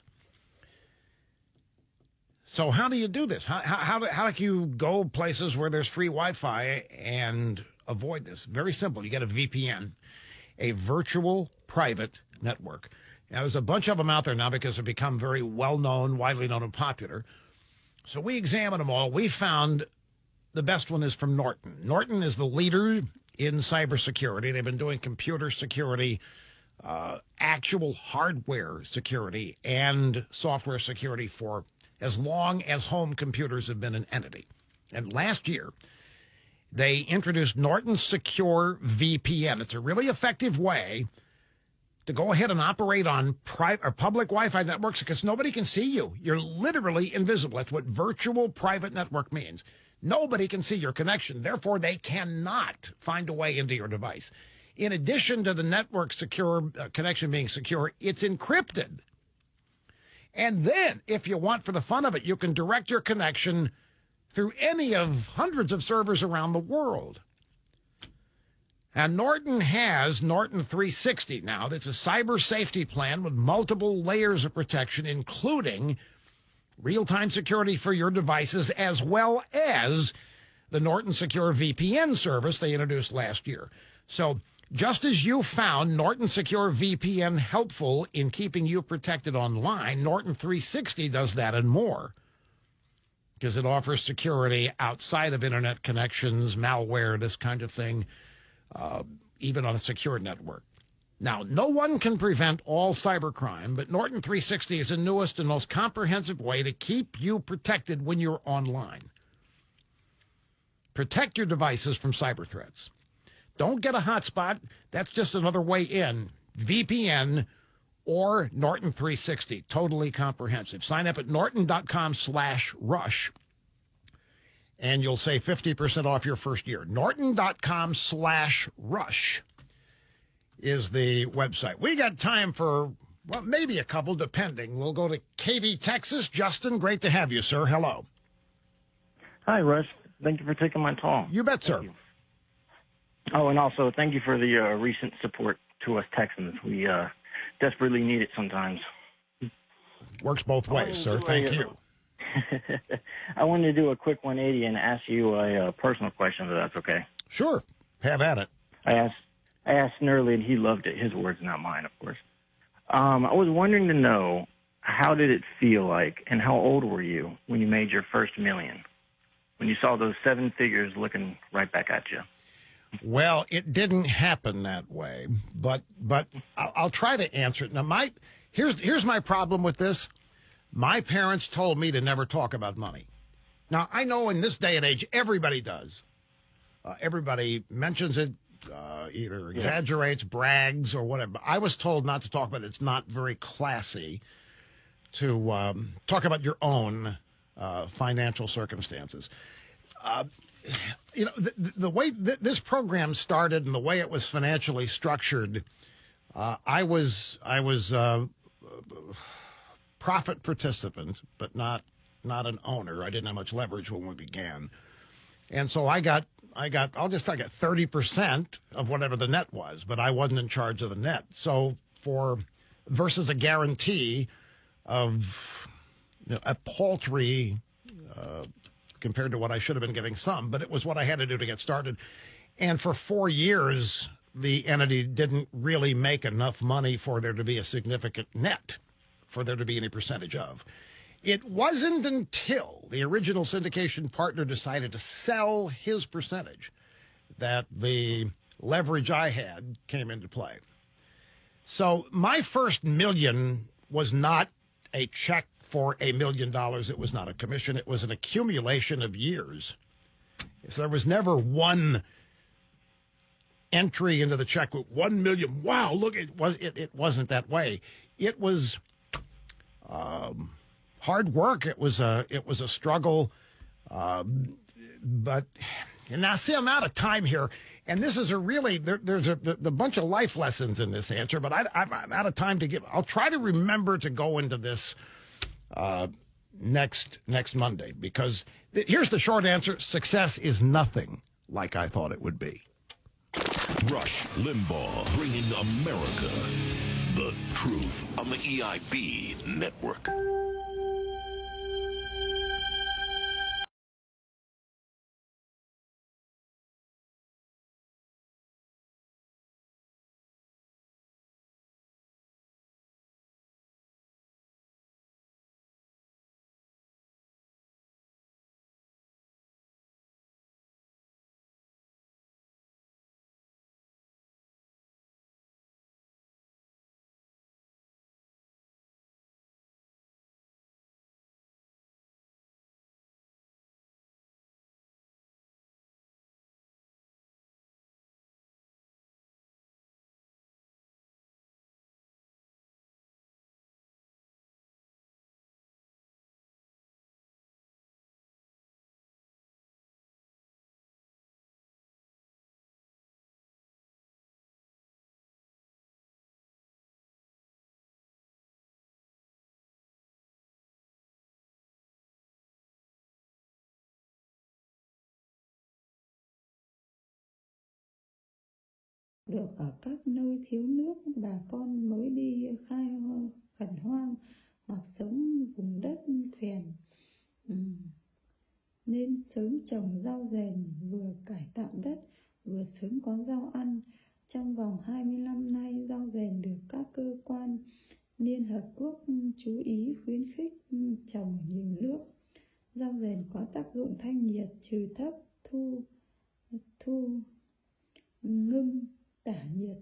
Speaker 1: So how do you do this? How do you go places where there's free Wi-Fi and avoid this? Very simple. You get a VPN, a virtual private network. Now, there's a bunch of them out there now because they've become very well-known, widely known, and popular. So we examined them all. We found the best one is from Norton. Norton is the leader in cybersecurity. They've been doing computer security, actual hardware security, and software security for as long as home computers have been an entity. And last year, they introduced Norton Secure VPN. It's a really effective way to go ahead and operate on public Wi-Fi networks because nobody can see you. You're literally invisible. That's what virtual private network means. Nobody can see your connection. Therefore, they cannot find a way into your device. In addition to the network secure connection being secure, it's encrypted. And then, if you want for the fun of it, you can direct your connection through any of hundreds of servers around the world. And Norton has Norton 360 now. That's a cyber safety plan with multiple layers of protection, including real-time security for your devices, as well as the Norton Secure VPN service they introduced last year. So just as you found Norton Secure VPN helpful in keeping you protected online, Norton 360 does that and more, because it offers security outside of internet connections, malware, this kind of thing, even on a secure network. Now, no one can prevent all cybercrime, but Norton 360 is the newest and most comprehensive way to keep you protected when you're online. Protect your devices from cyber threats. Don't get a hotspot. That's just another way in. VPN or Norton 360. Totally comprehensive. Sign up at norton.com/rush. And you'll save 50% off your first year. Norton.com/rush is the website. We got time for, well, maybe a couple, depending. We'll go to KV, Texas. Justin, great to have you, sir. Hello.
Speaker 5: Hi, Rush. Thank you for taking my call.
Speaker 1: You bet, sir.
Speaker 5: Oh, and also thank you for the recent support to us Texans. We desperately need it sometimes.
Speaker 1: Works both ways, sir. Thank you.
Speaker 5: I wanted to do a quick 180 and ask you a personal question, if that's okay.
Speaker 1: Sure. Have at it.
Speaker 5: I I asked Nerley, and he loved it. His words, not mine, of course. I was wondering to know, how did it feel like, and how old were you when you made your first million? When you saw those seven figures looking right back at you?
Speaker 1: Well, it didn't happen that way, but I'll try to answer it. Now, here's my problem with this. My parents told me to never talk about money. Now, I know in this day and age, everybody does. Everybody mentions it, either exaggerates, brags, or whatever. I was told not to talk about it. It's not very classy to talk about your own financial circumstances. The way this program started and the way it was financially structured, I was profit participant, but not an owner. I didn't have much leverage when we began. And so I got 30% of whatever the net was, but I wasn't in charge of the net. So versus a guarantee of a paltry compared to what I should have been getting some, but it was what I had to do to get started. And for 4 years, the entity didn't really make enough money for there to be a significant net, for there to be any percentage of. It wasn't until the original syndication partner decided to sell his percentage that the leverage I had came into play. So my first million was not a check for $1 million. It was not a commission. It was an accumulation of years. So there was never one entry into the check with 1 million. Wow, look, it wasn't that way. It was hard work. It was a struggle. But now, see, I'm out of time here, and this is there's a bunch of life lessons in this answer, but I'm out of time to give. I'll try to remember to go into this next Monday, because here's the short answer: success is nothing like I thought it would be.
Speaker 11: Rush Limbaugh, bringing America the truth on the EIB network.
Speaker 6: Được ở các nơi thiếu nước, bà con mới đi khai khẩn hoang hoặc sống vùng đất phèn, nên sớm trồng rau dền, vừa cải tạo đất vừa sớm có rau ăn. Trong vòng 20 năm nay, rau dền được các cơ quan Liên Hợp Quốc chú ý khuyến khích trồng ở nhiều nước. Rau dền có tác dụng thanh nhiệt, trừ thấp, thu ngưng, tả nhiệt.